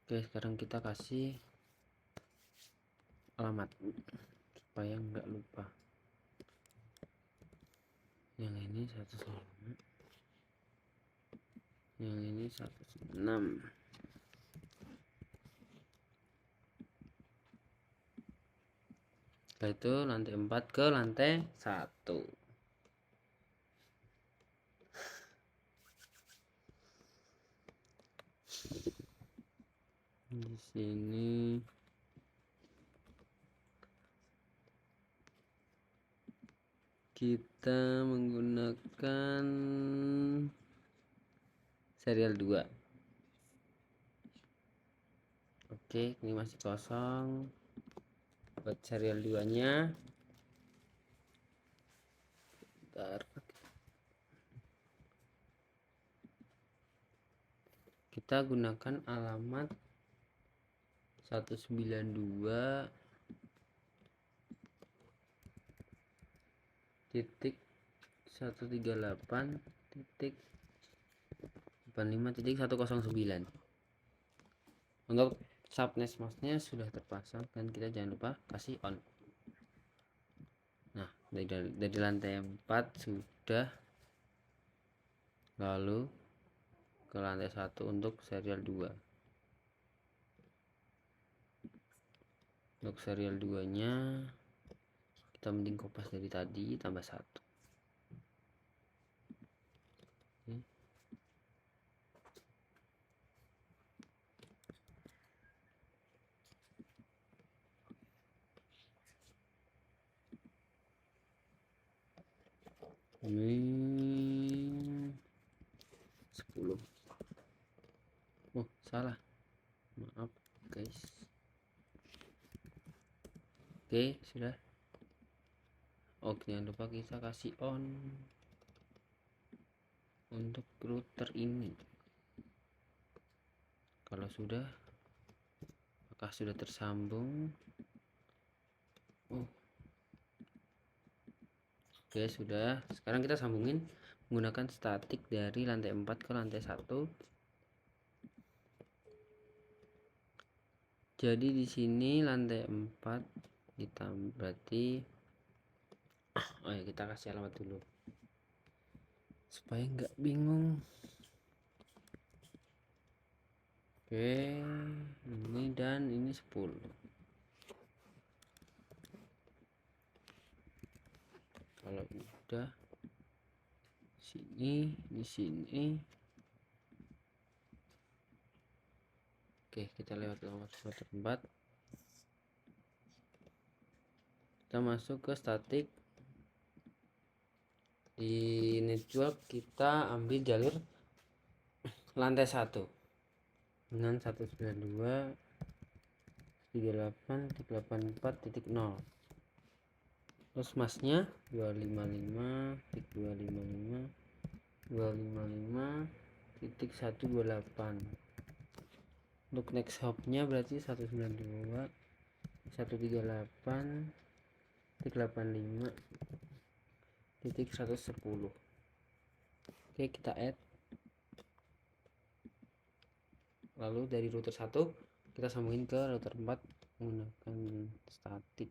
Oke, sekarang kita kasih alamat supaya nggak lupa. Yang ini 105, yang ini 106. Setelah itu lantai 4 ke lantai 1. Di sini kita menggunakan serial 2. Oke, ini masih kosong. Buat serial 2 nya bentar. Kita gunakan alamat 192 titik 138 titik 85 titik 109. Untuk subnet masknya sudah terpasang dan kita jangan lupa kasih on. Nah, dari lantai 4 sudah, lalu ke lantai 1 untuk serial 2. Untuk serial 2 nya kita mending kopas dari tadi tambah 1. Ini 10. Oh, salah. Maaf, guys. Oke, sudah. Oke, jangan lupa kita kasih on untuk router ini. Kalau sudah, apakah sudah tersambung? Oh, oke, sudah. Sekarang kita sambungin menggunakan statik dari lantai 4 ke lantai 1. Jadi di sini lantai 4 ditambah, berarti oh ya, kita kasih alamat dulu supaya nggak bingung. Oke, ini dan ini 10. Kalau udah sini, di sini. Oke, kita lewat router 4. Kita masuk ke statik. Di network kita ambil jalur lantai 1 dengan 192 38.84.0. Terus masnya 255.255 255.128. Untuk next hopnya berarti 192 138.85.110. Oke, kita add. Lalu dari router 1 kita sambungin ke router 4 menggunakan statik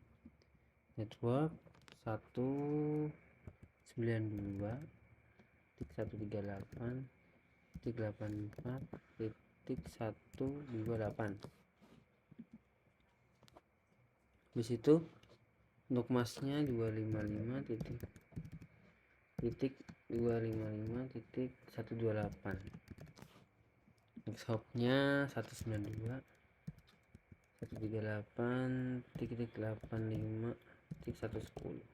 network 192.138.84.128. Habis itu untuk masnya 255.255.128. Next hopnya 192 138.85.110.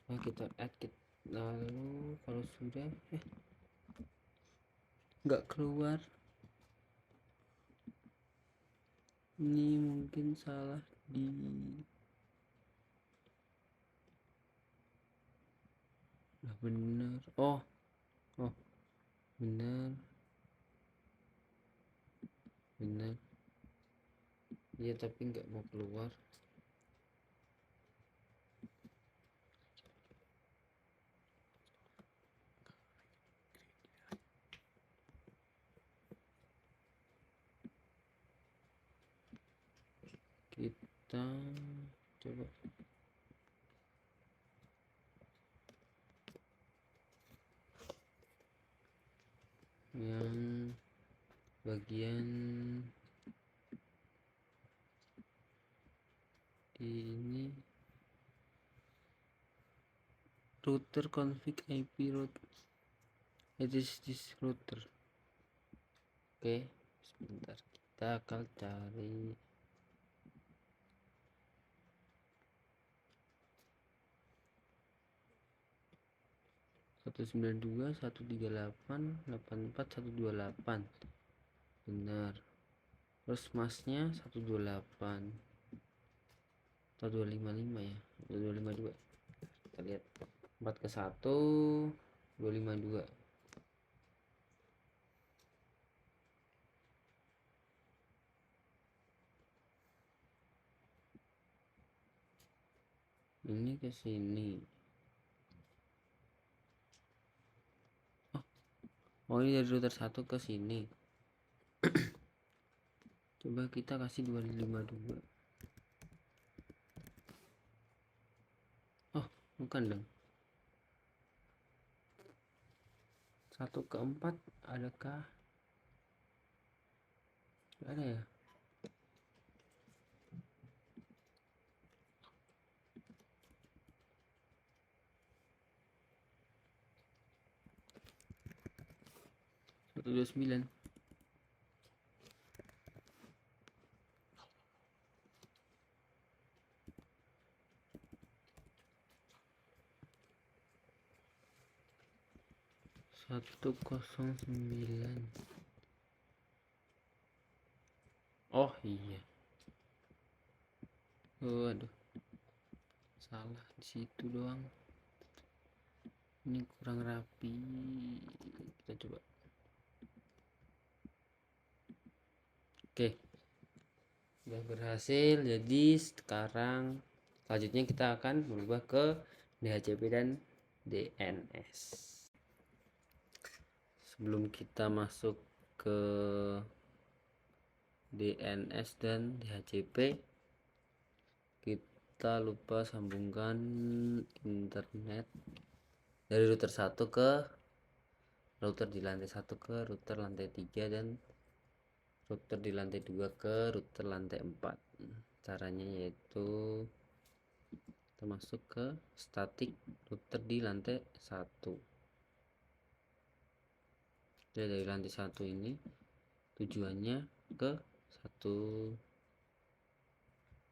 Nah, kita add. Lalu kalau sudah nggak keluar, ini mungkin salah di bener. Oh bener ya, tapi nggak mau keluar. kita coba yang bagian di ini, router config IP route, it is this router. Oke, sebentar, kita akan cari satu sembilan dua satu tiga delapan delapan empat satu dua delapan, benar. Terus masnya 128 atau 255 ya, 252. Kita lihat 4 ke 1 252. Ini ke sini. Oh ini dari router 1 ke sini. Coba kita kasih 252. Oh bukan dong, 1 ke 4 adakah? Gak ada ya. Satu 29. Satu 09. Oh iya. Aduh, salah di situ doang. Ini kurang rapi. Kita coba. Oke, udah berhasil. Jadi sekarang selanjutnya kita akan merubah ke DHCP dan DNS. Sebelum kita masuk ke DNS dan DHCP, kita lupa sambungkan internet dari router 1 ke router di lantai 1 ke router lantai 3 dan router di lantai 2 ke router lantai 4. Caranya yaitu kita masuk ke static router di lantai 1. Jadi dari lantai 1 ini tujuannya ke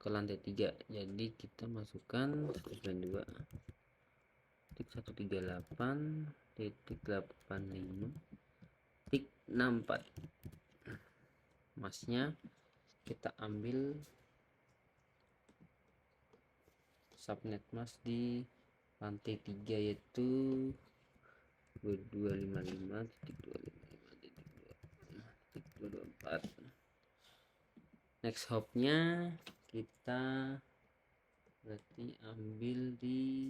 lantai 3. Jadi kita masukkan 192.138.85.64. Masnya kita ambil subnet mas di lantai 3 yaitu 2255.255.224. next hopnya kita berarti ambil di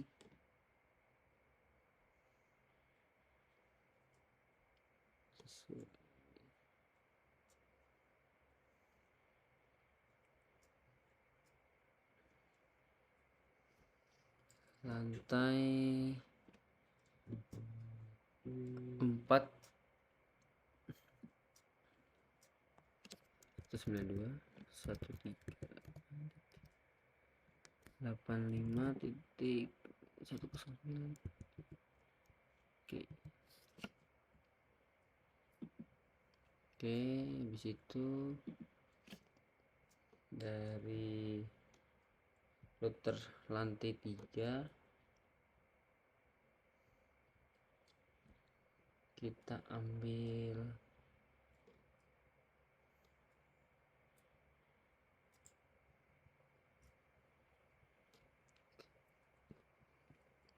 lantai 4 192.138.5.109. Oke. Habis itu dari router lantai 3 kita ambil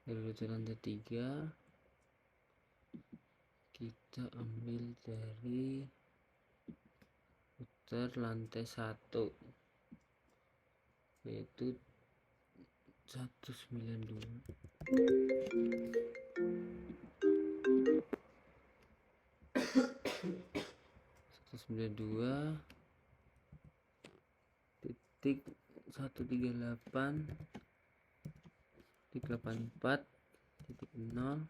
dari router lantai 3 kita ambil dari router lantai 1 yaitu 192. titik 138.84.0.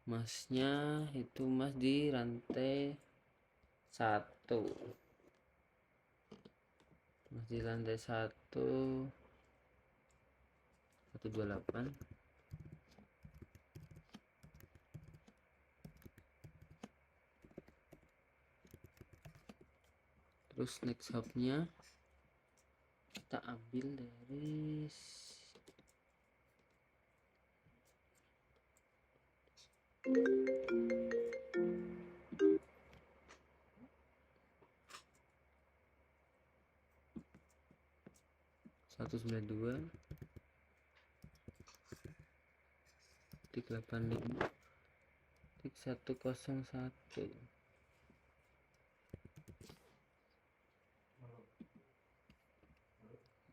Masnya itu mas di lantai 1, mas di lantai 128. Terus next hubnya kita ambil dari satu 192.85.101.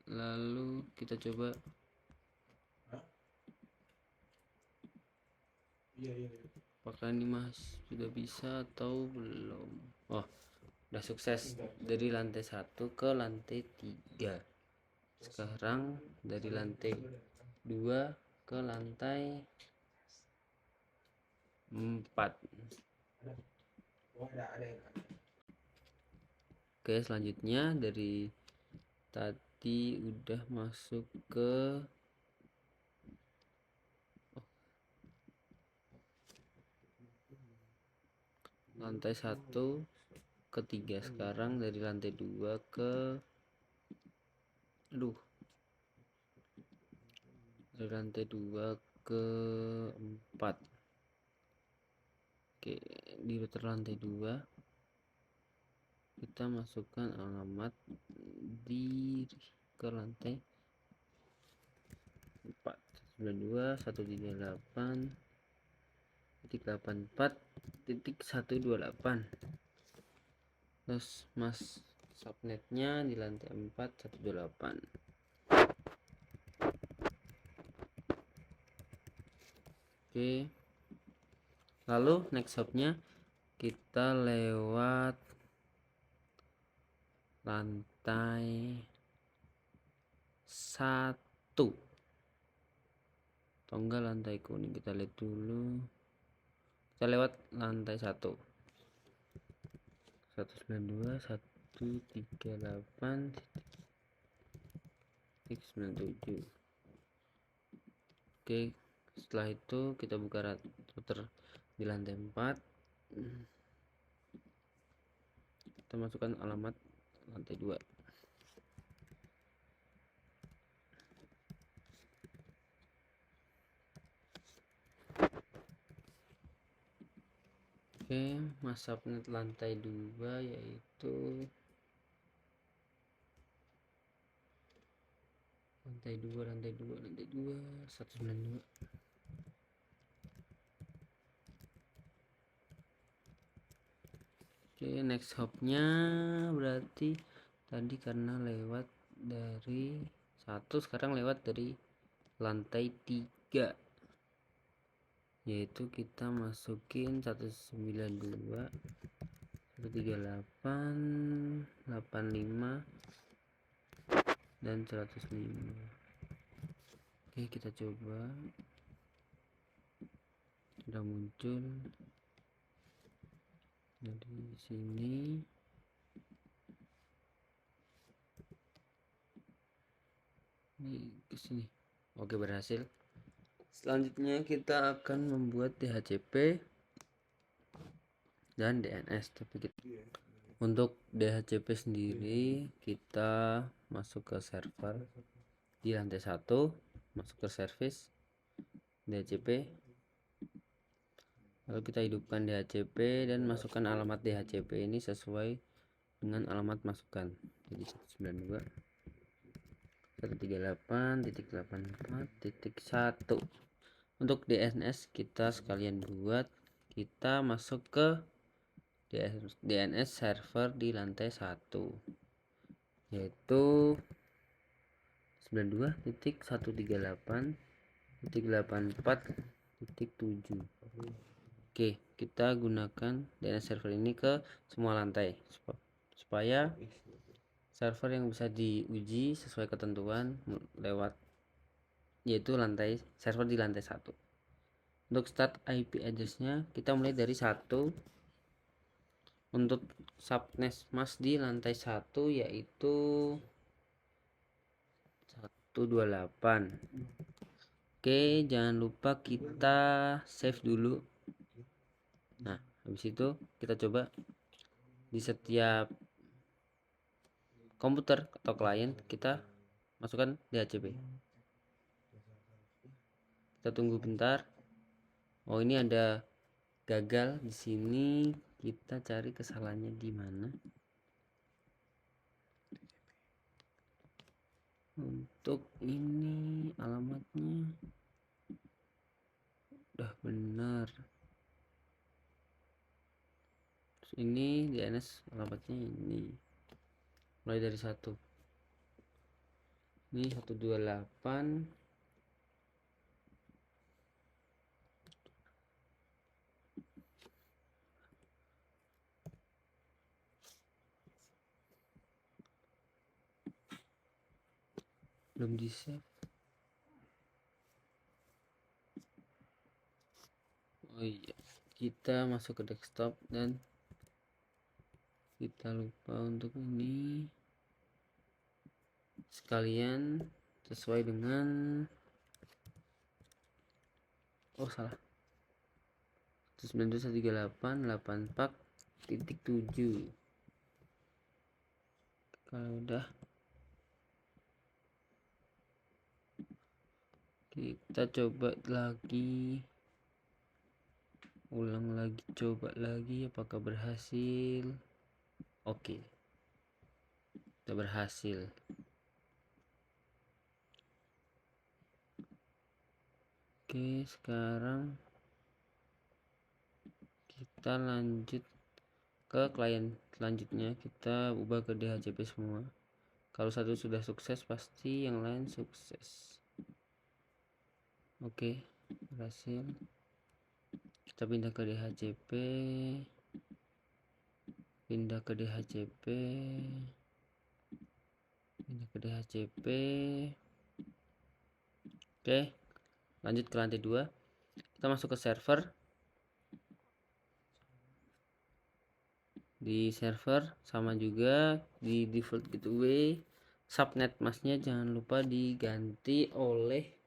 Lalu kita coba. Apakah ini mas sudah bisa atau belum? Oh, udah sukses dari lantai 1 ke lantai 3. Sekarang dari lantai 2 ke lantai 4. Oke, selanjutnya dari tadi udah masuk ke lantai 1 ke 3. Sekarang dari lantai 2 ke dari lantai 2 ke 4. Oke, di router lantai 2 kita masukkan alamat ke lantai 4. 92.138.84.128. Terus mas subnetnya di lantai 4 128. Oke, lalu next hubnya kita lewat lantai 1 atau enggak lantai kuning. Kita lihat dulu. Kita lewat lantai 1 192.138.97. Oke, setelah itu kita buka router di lantai 4. Kita masukkan alamat lantai 2. Oke, mas subnet lantai 2 yaitu lantai 2 192. Oke, next hubnya berarti tadi karena lewat dari 1, sekarang lewat dari lantai 3, yaitu kita masukin 192.138.85 dan 105. Oke, kita coba. Sudah muncul dari sini. Ini ke sini. Oke, berhasil. Selanjutnya kita akan membuat DHCP dan DNS. Untuk DHCP sendiri kita masuk ke server di lantai 1, masuk ke service DHCP, lalu kita hidupkan DHCP dan masukkan alamat DHCP ini sesuai dengan alamat masukan. Jadi 192.138.84.1. Untuk DNS kita sekalian buat. Kita masuk ke DNS server di lantai 1, yaitu 92.138.84.7. Oke, kita gunakan DNS server ini ke semua lantai supaya server yang bisa diuji sesuai ketentuan lewat, yaitu server di lantai 1. Untuk start IP address-nya kita mulai dari 1. Untuk subnet mask di lantai 1 yaitu 128. Oke, jangan lupa kita save dulu. Nah, habis itu kita coba di setiap komputer atau klien kita masukkan DHCP. Kita tunggu bentar. Oh, ini ada gagal di sini. Kita cari kesalahannya di mana. Untuk ini alamatnya udah benar. Terus ini DNS alamatnya ini. Mulai dari 1. Ini 128. Belum di save. Oh iya, kita masuk ke desktop dan kita lupa untuk ini. Sekalian sesuai dengan salah, 192.138.84.7. Kalau udah kita coba lagi, ulang lagi, coba lagi apakah berhasil. Oke, kita berhasil. Oke, sekarang kita lanjut ke klien selanjutnya. Kita ubah ke DHCP semua. Kalau satu sudah sukses, pasti yang lain sukses. Oke, berhasil. Kita pindah ke DHCP, pindah ke DHCP, pindah ke DHCP. Oke, lanjut ke lantai 2. Kita masuk ke server. Di server sama juga di default gateway, subnet masknya jangan lupa diganti oleh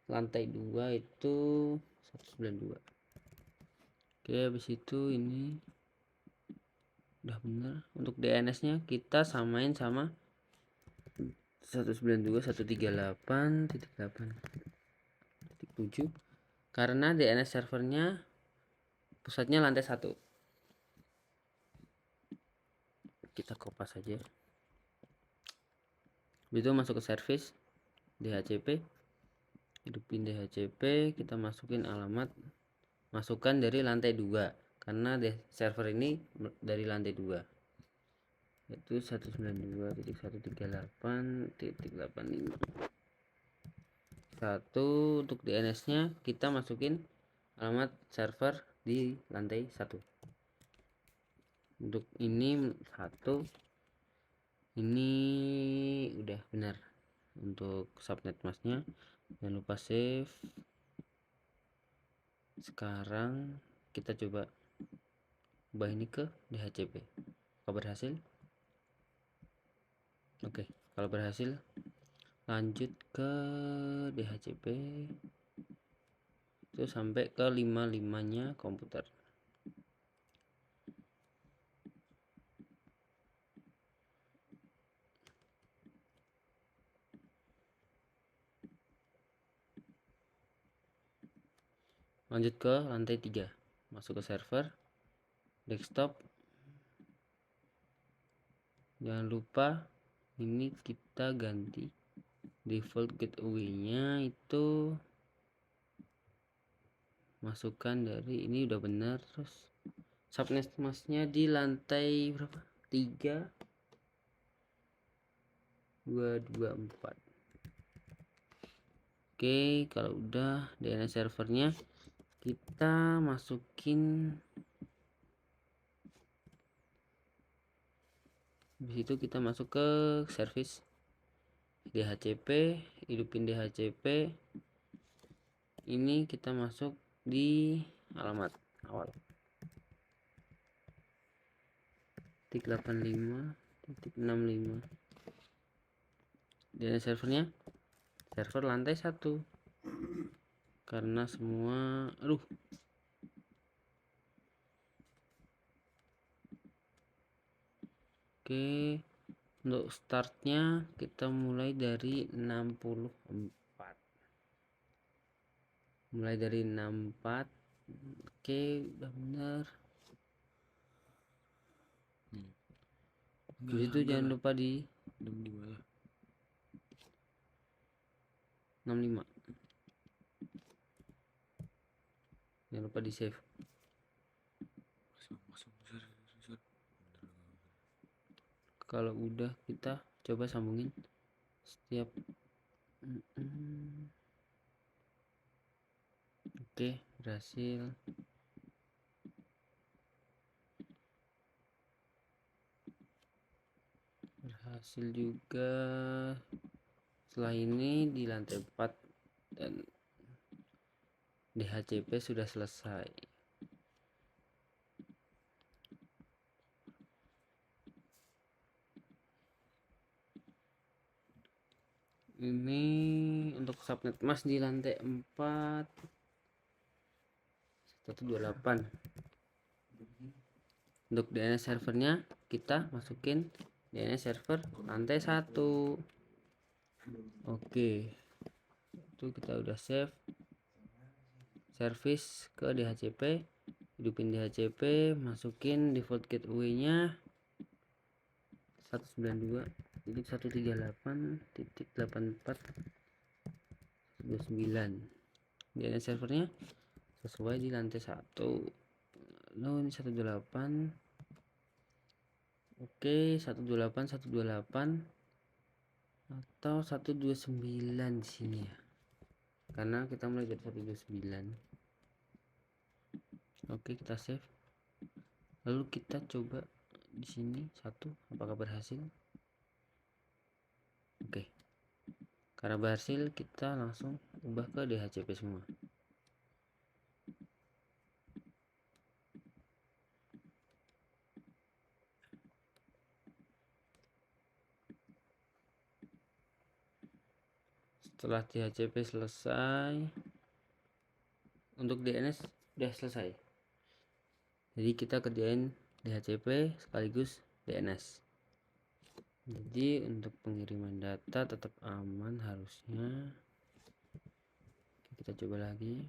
lantai 2 itu 192. Oke, habis itu ini udah benar. Untuk DNS-nya kita samain sama 192.138.8.7 karena DNS servernya pusatnya lantai 1. Kita kopas saja. Itu masuk ke service DHCP, hidupin DHCP, kita masukin alamat, masukkan dari lantai 2 karena server ini dari lantai 2 yaitu 192.138.85. Untuk DNS nya kita masukin alamat server di lantai 1. Untuk ini 1, ini udah benar. Untuk subnet masknya jangan lupa save. Sekarang kita coba ubah ini ke DHCP. Apakah berhasil? Oke, kalau berhasil lanjut ke DHCP itu sampai ke 55-nya komputer. Lanjut ke lantai 3, masuk ke server, desktop. Jangan lupa ini kita ganti default gateway-nya itu, masukkan dari ini udah benar. Terus subnet masknya di lantai berapa? 3 224. Oke, kalau udah DNS servernya kita masukin Habis itu kita masuk ke service DHCP, hidupin DHCP. Ini kita masuk di alamat awal 85.65. dan servernya server lantai 1 karena semua Oke, untuk startnya kita mulai dari 64. Mulai dari 64. Oke, udah bener. Di situ jangan lupa di 65. Jangan lupa di save. Kalau udah kita coba sambungin setiap Oke, berhasil. Berhasil juga. Setelah ini di lantai 4 dan DHCP sudah selesai. Ini untuk subnet mas di lantai 4 128. Untuk DNS servernya kita masukin DNS server lantai 1. Oke, itu kita udah save service ke DHCP, hidupin DHCP, masukin default gateway nya 192 jadi 138.84.29. DNS servernya sesuai di lantai 1. Lalu ini 128. Oke, 128 atau 129 di sini ya. Karena kita mulai dari 129. Oke, kita save. Lalu kita coba di sini satu, apakah berhasil? Oke. Karena berhasil, kita langsung ubah ke DHCP semua. Setelah DHCP selesai, untuk DNS udah selesai. Jadi kita kerjain DHCP sekaligus DNS. Jadi untuk pengiriman data tetap aman harusnya. Kita coba lagi.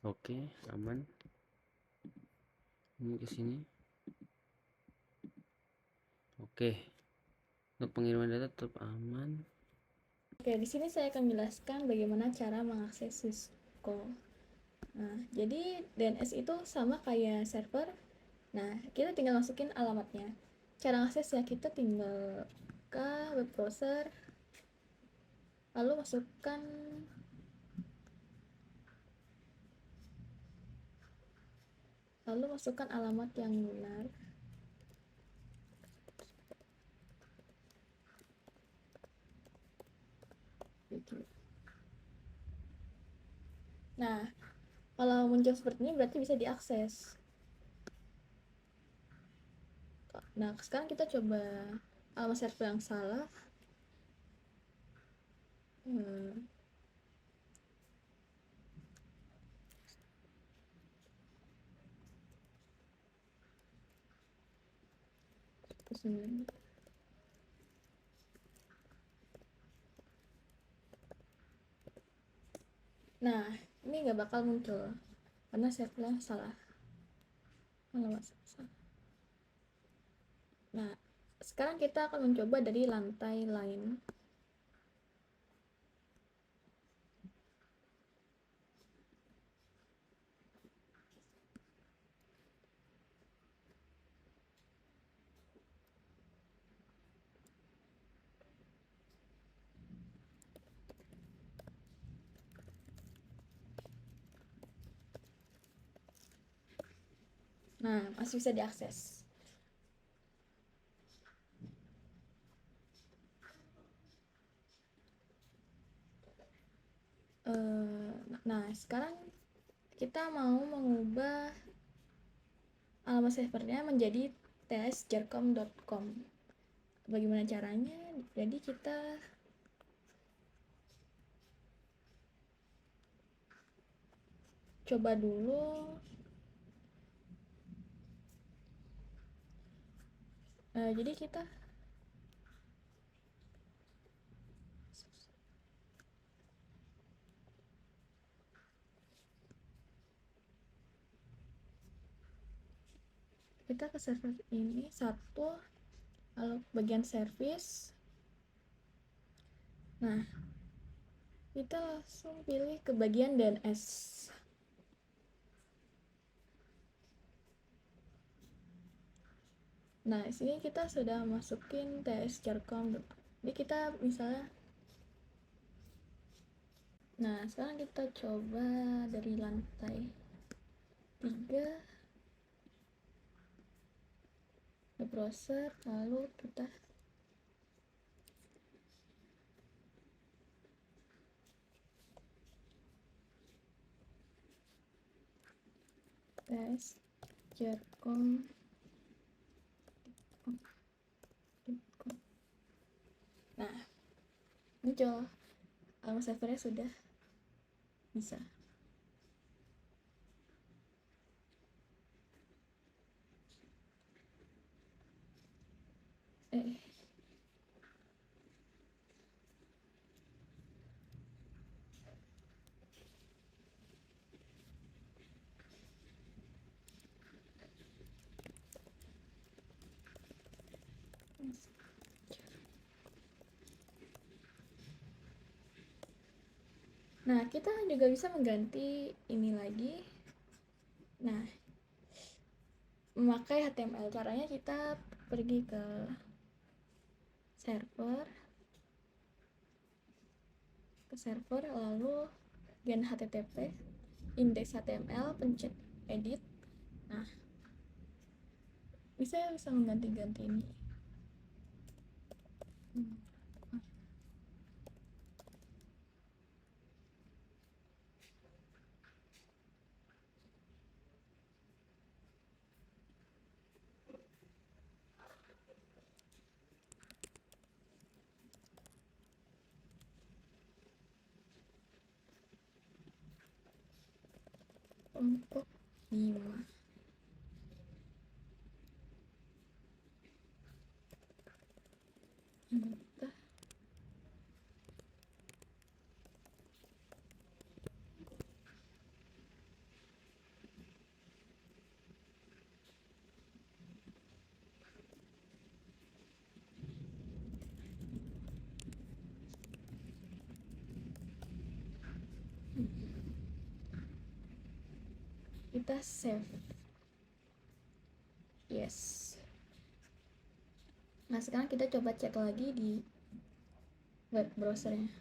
Oke, aman. Ini ke sini. Oke. Untuk pengiriman data tetap aman. Oke, di sini saya akan menjelaskan bagaimana cara mengakses Cisco. Nah, jadi DNS itu sama kayak server. Nah, kita tinggal masukin alamatnya. Cara aksesnya kita tinggal ke web browser, lalu masukkan alamat yang benar. Nah, kalau muncul seperti ini berarti bisa diakses. Nah, sekarang kita coba alamat server yang salah. Nah, ini nggak bakal muncul karena servernya salah. Alamat salah. Nah, sekarang kita akan mencoba dari lantai lain. Nah, masih bisa diakses. Nah, sekarang kita mau mengubah alamat servernya menjadi tsjarkom.com. Bagaimana caranya? Jadi kita coba dulu. Jadi kita ke server ini satu, lalu bagian service. Nah, kita langsung pilih ke bagian DNS. Nah, di sini kita sudah masukin tsjarkom. Jadi kita misalnya, nah sekarang kita coba dari lantai 3 ke browser, lalu kita tsjarkom. Nah, muncul alamat servernya sudah bisa. Nah, kita juga bisa mengganti ini lagi. Nah, memakai HTML. Caranya kita pergi ke server, lalu gen http, index HTML, pencet edit. Nah, bisa mengganti-ganti ini. Kelompok 5. Kita save. Yes. Nah, sekarang kita coba cek lagi di web browsernya.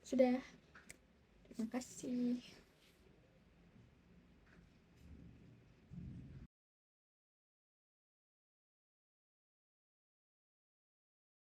Sudah. Terima kasih.